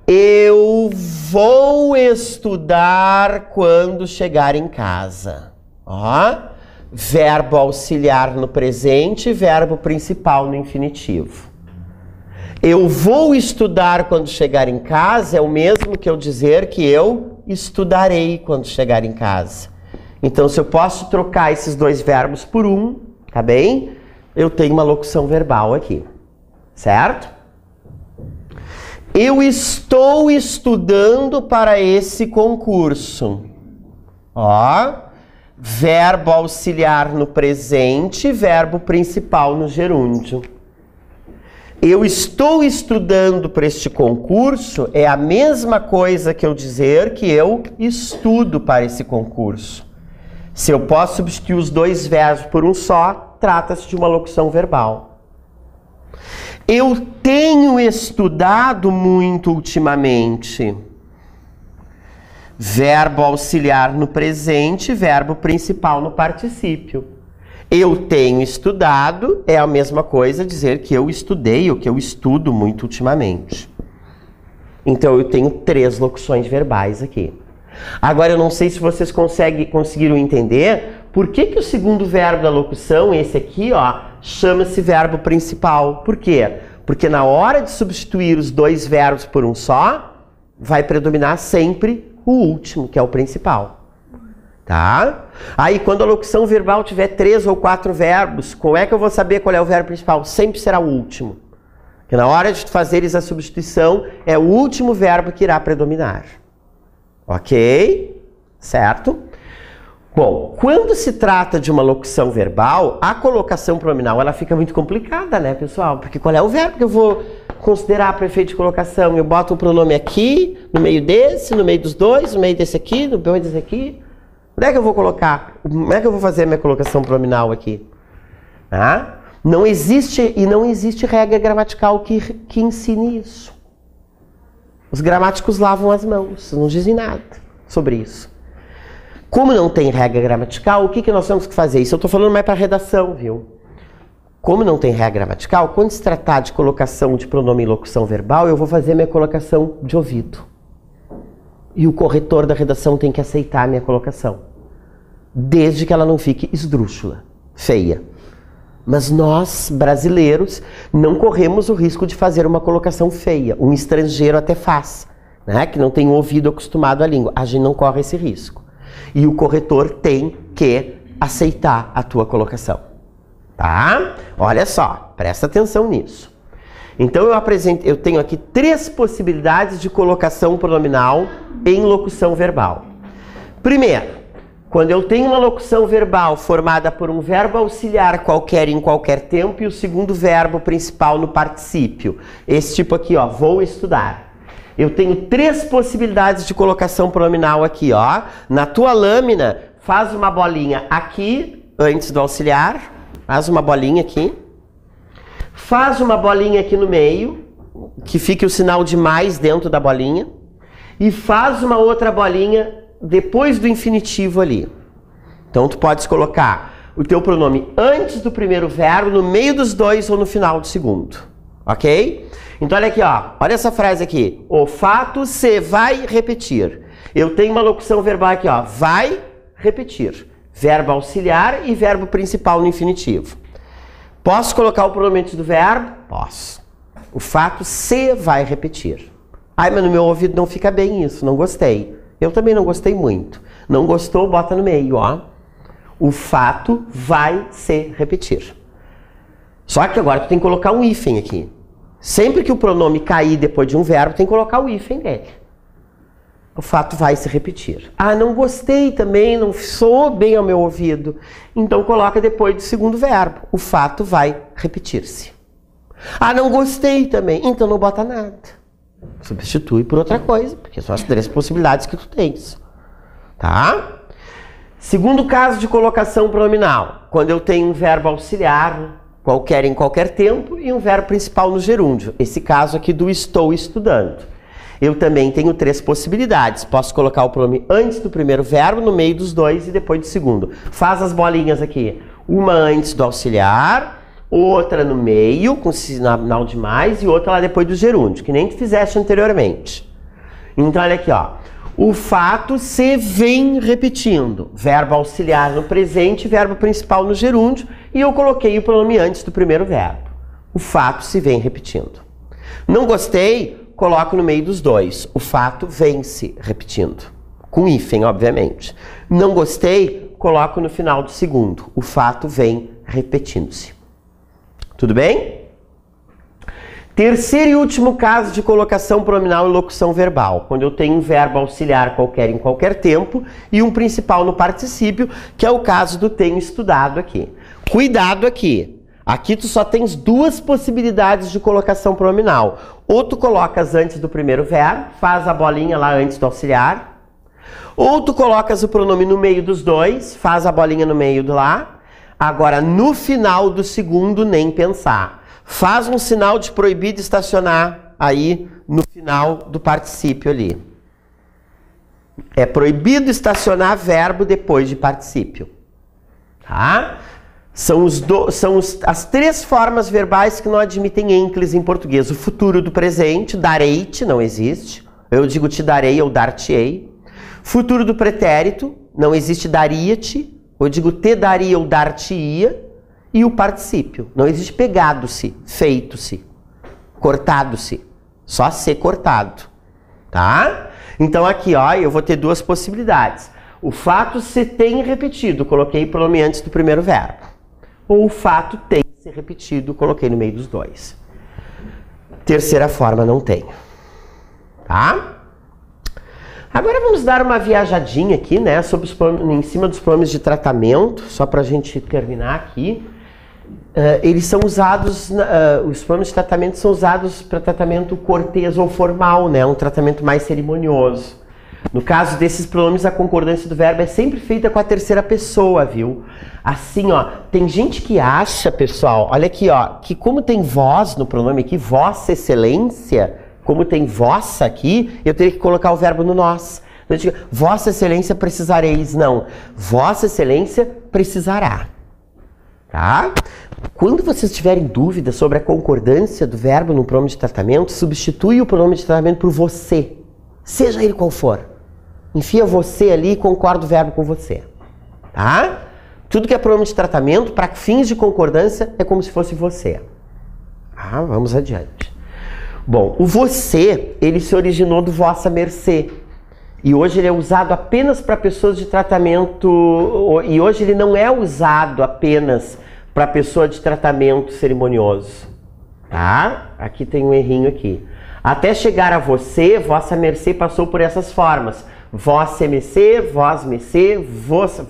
Eu vou estudar quando chegar em casa. Ó. Verbo auxiliar no presente, verbo principal no infinitivo. Eu vou estudar quando chegar em casa é o mesmo que eu dizer que eu estudarei quando chegar em casa. Então, se eu posso trocar esses dois verbos por um, tá bem? Eu tenho uma locução verbal aqui, certo? Eu estou estudando para esse concurso. Ó. verbo auxiliar no presente, verbo principal no gerúndio. Eu estou estudando para este concurso é a mesma coisa que eu dizer que eu estudo para esse concurso. Se eu posso substituir os dois verbos por um só, trata-se de uma locução verbal. Eu tenho estudado muito ultimamente. Verbo auxiliar no presente, verbo principal no particípio. Eu tenho estudado é a mesma coisa dizer que eu estudei ou que eu estudo muito ultimamente. Então eu tenho 3 locuções verbais aqui. Agora eu não sei se vocês conseguiram entender por que o segundo verbo da locução, esse aqui, ó, chama-se verbo principal. Por quê? Porque na hora de substituir os dois verbos por um só, vai predominar sempre o último, que é o principal. Tá? Aí quando a locução verbal tiver 3 ou 4 verbos, como é que eu vou saber qual é o verbo principal? Sempre será o último. Porque na hora de fazeres a substituição, é o último verbo que irá predominar. Ok? Certo? Bom, quando se trata de uma locução verbal, a colocação pronominal ela fica muito complicada, né, pessoal? Porque qual é o verbo que eu vou considerar para efeito de colocação? Eu boto o pronome aqui, no meio desse, no meio dos dois, no meio desse aqui, no meio desse aqui. Onde é que eu vou colocar? Como é que eu vou fazer a minha colocação pronominal aqui? Ah? Não existe regra gramatical que ensine isso. Os gramáticos lavam as mãos, não dizem nada sobre isso. Como não tem regra gramatical, o que nós temos que fazer? Isso eu estou falando mais para a redação, viu? Como não tem regra gramatical, quando se tratar de colocação de pronome em locução verbal, eu vou fazer minha colocação de ouvido. E o corretor da redação tem que aceitar a minha colocação. Desde que ela não fique esdrúxula, feia. Mas nós, brasileiros, não corremos o risco de fazer uma colocação feia. Um estrangeiro até faz, né? Que não tem o ouvido acostumado à língua. A gente não corre esse risco. E o corretor tem que aceitar a tua colocação. Tá? Olha só, presta atenção nisso. Então eu tenho aqui 3 possibilidades de colocação pronominal em locução verbal. Primeiro, quando eu tenho uma locução verbal formada por um verbo auxiliar qualquer em qualquer tempo e o segundo verbo principal no particípio. Esse tipo aqui, ó, vou estudar. Eu tenho 3 possibilidades de colocação pronominal aqui, ó. Na tua lâmina, faz uma bolinha aqui, antes do auxiliar. Faz uma bolinha aqui. Faz uma bolinha aqui no meio, que fique o sinal de mais dentro da bolinha. E faz uma outra bolinha depois do infinitivo ali. Então tu podes colocar o teu pronome antes do primeiro verbo, no meio dos dois ou no final do segundo. Ok? Então olha aqui, ó. Olha essa frase aqui. O fato se vai repetir. Eu tenho uma locução verbal aqui, ó. Vai repetir. Verbo auxiliar e verbo principal no infinitivo. Posso colocar o pronome antes do verbo? Posso. O fato se vai repetir. Ai, mas no meu ouvido não fica bem isso. Não gostei. Eu também não gostei muito. Não gostou, bota no meio, ó. O fato vai se repetir. Só que agora tu tem que colocar um hífen aqui. Sempre que o pronome cair depois de um verbo, tem que colocar o hífen dele. O fato vai se repetir. Ah, não gostei também, não soou bem ao meu ouvido. Então coloca depois do segundo verbo. O fato vai repetir-se. Ah, não gostei também. Então não bota nada. Substitui por outra coisa, porque são as 3 possibilidades que tu tens. Tá? Segundo caso de colocação pronominal. Quando eu tenho um verbo auxiliar qualquer em qualquer tempo e um verbo principal no gerúndio. Esse caso aqui do estou estudando. Eu também tenho 3 possibilidades. Posso colocar o pronome antes do primeiro verbo, no meio dos dois e depois do segundo. Faz as bolinhas aqui. Uma antes do auxiliar, outra no meio, com sinal de mais, e outra lá depois do gerúndio, que nem tu fizeste anteriormente. Então olha aqui, ó. O fato se vem repetindo. Verbo auxiliar no presente, verbo principal no gerúndio, e eu coloquei o pronome antes do primeiro verbo. O fato se vem repetindo. Não gostei? Coloco no meio dos dois. O fato vem se repetindo. Com hífen, obviamente. Não gostei? Coloco no final do segundo. O fato vem repetindo-se. Tudo bem? Terceiro e último caso de colocação pronominal e locução verbal, quando eu tenho um verbo auxiliar qualquer em qualquer tempo e um principal no particípio, que é o caso do tenho estudado aqui. Cuidado aqui. Aqui tu só tens duas possibilidades de colocação pronominal. Ou tu colocas antes do primeiro verbo, faz a bolinha lá antes do auxiliar. Ou tu colocas o pronome no meio dos dois, faz a bolinha no meio do lá. Agora, no final do segundo, nem pensar. Faz um sinal de proibido estacionar aí no final do particípio ali. É proibido estacionar verbo depois de particípio. Tá? São as três formas verbais que não admitem ênclise em português. O futuro do presente, darei-te, não existe. Eu digo te darei ou dar-te-ei. Futuro do pretérito, não existe daria-te. Eu digo te daria ou dar-te-ia. E o particípio, não existe pegado-se, feito-se, cortado-se. Só ser cortado. Tá? Então aqui, ó, eu vou ter duas possibilidades. O fato se tem repetido, coloquei pronome antes do primeiro verbo. Ou o fato tem se repetido, coloquei no meio dos dois. Terceira forma, não tem. Tá? Agora vamos dar uma viajadinha aqui, né, sobre em cima dos pronomes de tratamento, só para a gente terminar aqui. Eles são usados, os pronomes de tratamento são usados para tratamento cortês ou formal, né, um tratamento mais cerimonioso. No caso desses pronomes, a concordância do verbo é sempre feita com a terceira pessoa, viu? Assim, ó, tem gente que acha, pessoal, olha aqui, ó, que como tem voz no pronome aqui, vossa excelência, como tem vossa aqui, eu teria que colocar o verbo no nós. Então, eu digo, vossa excelência precisareis. Não, vossa excelência precisará. Tá? Quando vocês tiverem dúvida sobre a concordância do verbo no pronome de tratamento, substitui o pronome de tratamento por você. Seja ele qual for. Enfia você ali e concorda o verbo com você. Tá? Tudo que é pronome de tratamento, para fins de concordância, é como se fosse você. Ah, vamos adiante. Bom, o você, ele se originou do vossa mercê. E hoje ele é usado apenas para pessoas de tratamento... E hoje ele não é usado apenas para pessoa de tratamento cerimonioso. Tá? Aqui tem um errinho aqui. Até chegar a você, vossa mercê passou por essas formas. Vossa mercê, vós mercê,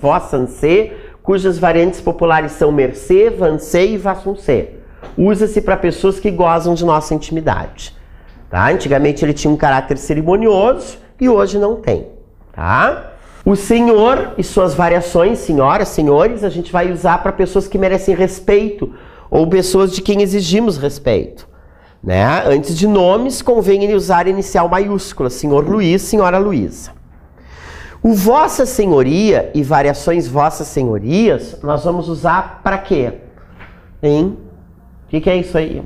vossancê, cujas variantes populares são mercê, vancê e vassuncê. Usa-se para pessoas que gozam de nossa intimidade. Tá? Antigamente ele tinha um caráter cerimonioso e hoje não tem. Tá? O senhor e suas variações, senhoras, senhores, a gente vai usar para pessoas que merecem respeito ou pessoas de quem exigimos respeito. Né? Antes de nomes, convém usar inicial maiúscula, senhor Luiz, senhora Luísa. O vossa senhoria e variações vossas senhorias, nós vamos usar para quê? Hein? O que é isso aí?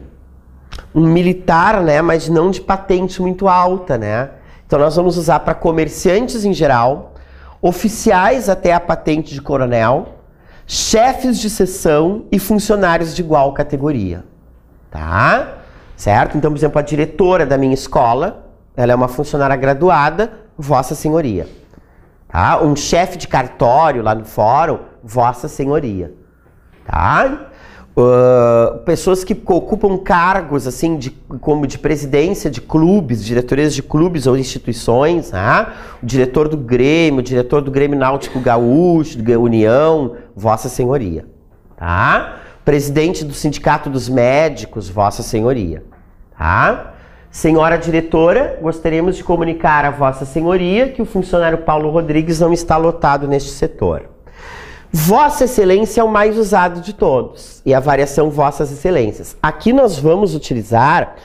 Um militar, né? Mas não de patente muito alta, né? Então nós vamos usar para comerciantes em geral, oficiais até a patente de coronel, chefes de seção e funcionários de igual categoria. Tá? Certo? Então, por exemplo, a diretora da minha escola, ela é uma funcionária graduada, vossa senhoria. Tá? Um chefe de cartório lá no fórum, vossa senhoria. Tá? Pessoas que ocupam cargos assim como de presidência de clubes, diretorias de clubes ou instituições, né? O diretor do Grêmio Náutico Gaúcho, da União, vossa senhoria. Tá? Presidente do Sindicato dos Médicos, vossa senhoria. Tá? Senhora diretora, gostaríamos de comunicar a vossa senhoria que o funcionário Paulo Rodrigues não está lotado neste setor. Vossa excelência é o mais usado de todos. E a variação vossas excelências. Aqui nós vamos utilizar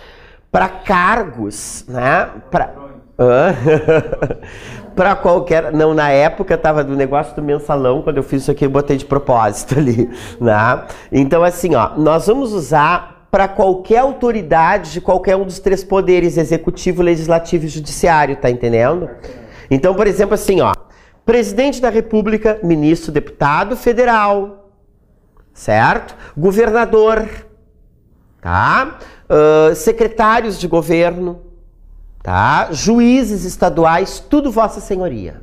para cargos, né? Para qualquer... Não, na época estava do negócio do mensalão, quando eu fiz isso aqui eu botei de propósito ali, né? Então assim, ó, nós vamos usar para qualquer autoridade de qualquer um dos três poderes, executivo, legislativo e judiciário, tá entendendo? Então, por exemplo, assim, ó, presidente da República, ministro, deputado federal, certo? Governador, tá? Secretários de governo, tá? Juízes estaduais, tudo vossa senhoria,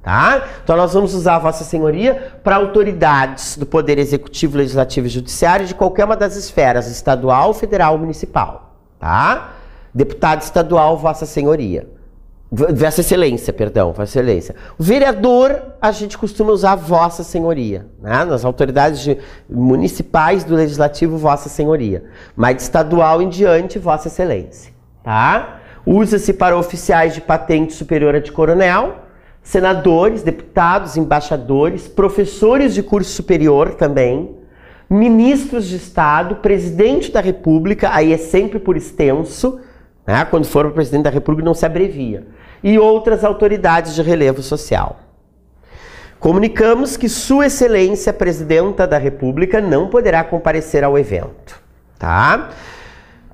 tá? Então nós vamos usar a vossa senhoria para autoridades do poder executivo, legislativo e judiciário de qualquer uma das esferas, estadual, federal ou municipal, tá? Deputado estadual, Vossa Senhoria. Vossa Excelência, perdão, Vossa Excelência. O vereador, a gente costuma usar Vossa Senhoria, né? Nas autoridades municipais do Legislativo, Vossa Senhoria. Mas de estadual em diante, Vossa Excelência, tá? Usa-se para oficiais de patente superior de coronel, senadores, deputados, embaixadores, professores de curso superior também, ministros de Estado, presidente da República, aí é sempre por extenso, né? Quando for o presidente da República não se abrevia, e outras autoridades de relevo social. Comunicamos que Sua Excelência, Presidenta da República, não poderá comparecer ao evento, tá?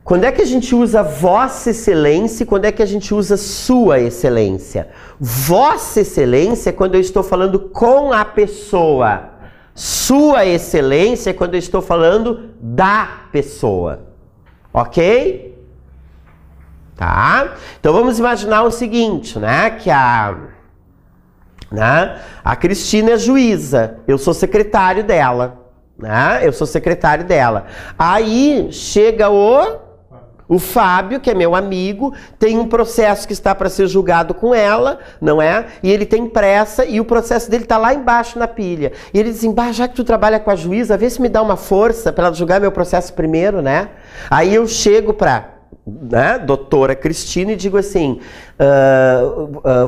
Quando é que a gente usa Vossa Excelência e quando é que a gente usa Sua Excelência? Vossa Excelência é quando eu estou falando com a pessoa. Sua Excelência é quando eu estou falando da pessoa. Ok? Tá? Então vamos imaginar o seguinte, né? Que a Cristina é juíza, eu sou secretário dela, né? Eu sou secretário dela. Aí chega o Fábio, que é meu amigo, tem um processo que está para ser julgado com ela, não é? E ele tem pressa e o processo dele está lá embaixo na pilha. E ele diz assim, já que tu trabalha com a juíza, vê se me dá uma força para ela julgar meu processo primeiro, né? Aí eu chego para doutora Cristina e digo assim,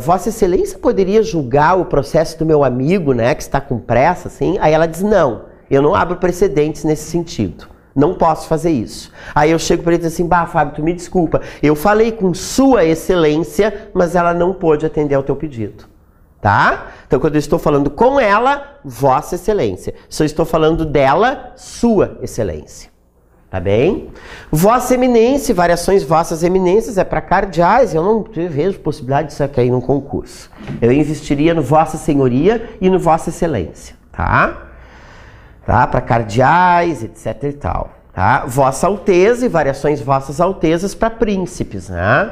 Vossa Excelência poderia julgar o processo do meu amigo, né, que está com pressa, assim? Aí ela diz, não, eu não abro precedentes nesse sentido. Não posso fazer isso. Aí eu chego para ele e digo assim, Fábio, tu me desculpa, eu falei com Sua Excelência, mas ela não pôde atender ao teu pedido. Tá? Então, quando eu estou falando com ela, Vossa Excelência. Se eu estou falando dela, Sua Excelência. Tá bem? Vossa Eminência, variações Vossas Eminências, é para cardeais, eu não vejo possibilidade disso cair num concurso. Eu investiria no Vossa Senhoria e no Vossa Excelência, tá? Para cardeais, etc e tal. Tá? Vossa Alteza e variações Vossas Altezas para príncipes, né?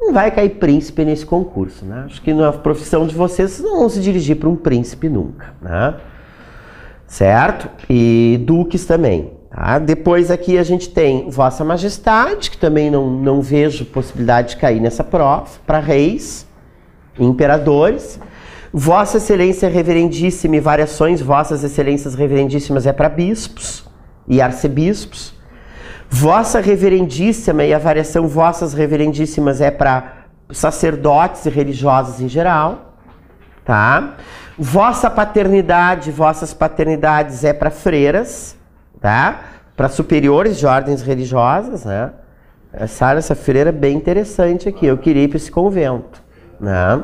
Não vai cair príncipe nesse concurso, né? Acho que na profissão de vocês não vão se dirigir para um príncipe nunca, né? Certo? E duques também. Tá? Depois aqui a gente tem Vossa Majestade, que também não vejo possibilidade de cair nessa prova, para reis, imperadores. Vossa Excelência Reverendíssima e variações Vossas Excelências Reverendíssimas é para bispos e arcebispos. Vossa Reverendíssima e a variação Vossas Reverendíssimas é para sacerdotes e religiosos em geral. Tá? Vossa Paternidade, Vossas Paternidades é para freiras, tá? Para superiores de ordens religiosas, né? Essa freira é bem interessante aqui. Eu queria ir para esse convento, né?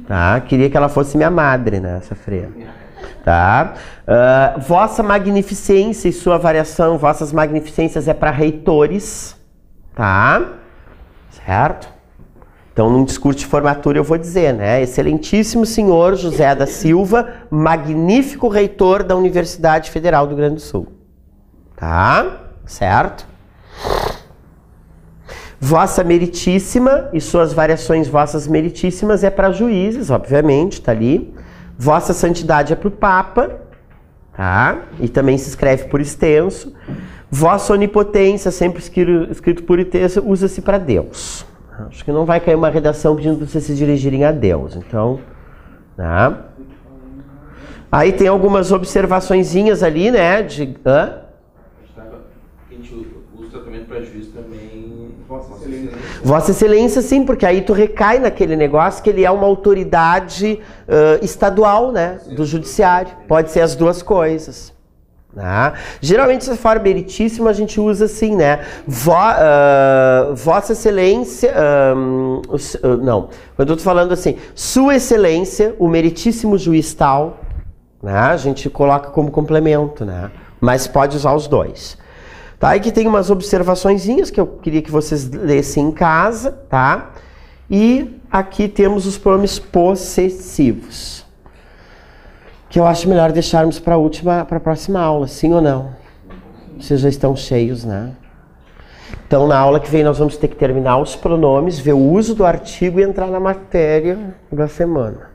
Tá? Queria que ela fosse minha madre, né? Essa freira. Tá? Vossa Magnificência e sua variação, Vossas Magnificências é para reitores, tá? Certo? Então, num discurso de formatura eu vou dizer, né? Excelentíssimo senhor José da Silva, magnífico reitor da Universidade Federal do Rio Grande do Sul. Tá? Certo? Vossa Meritíssima e suas variações Vossas Meritíssimas é para juízes, obviamente, tá ali. Vossa Santidade é para o Papa, tá? E também se escreve por extenso. Vossa Onipotência, sempre escrito por extenso, usa-se para Deus. Acho que não vai cair uma redação pedindo para vocês se dirigirem a Deus, então, tá? Aí tem algumas observaçõezinhas ali, né? A gente usa o tratamento para juiz também. Vossa Excelência, sim, porque aí tu recai naquele negócio que ele é uma autoridade estadual, né? Do judiciário. Pode ser as duas coisas. Né? Geralmente, se for meritíssimo, a gente usa assim, né? Vossa Excelência. Não, quando eu tô falando assim, Sua Excelência, o meritíssimo juiz tal, né? A gente coloca como complemento, né? Mas pode usar os dois. Tá? Aqui tem umas observaçõezinhas que eu queria que vocês lessem em casa, tá? E aqui temos os pronomes possessivos, que eu acho melhor deixarmos para a próxima aula, sim ou não? Vocês já estão cheios, né? Então, na aula que vem nós vamos ter que terminar os pronomes, ver o uso do artigo e entrar na matéria da semana.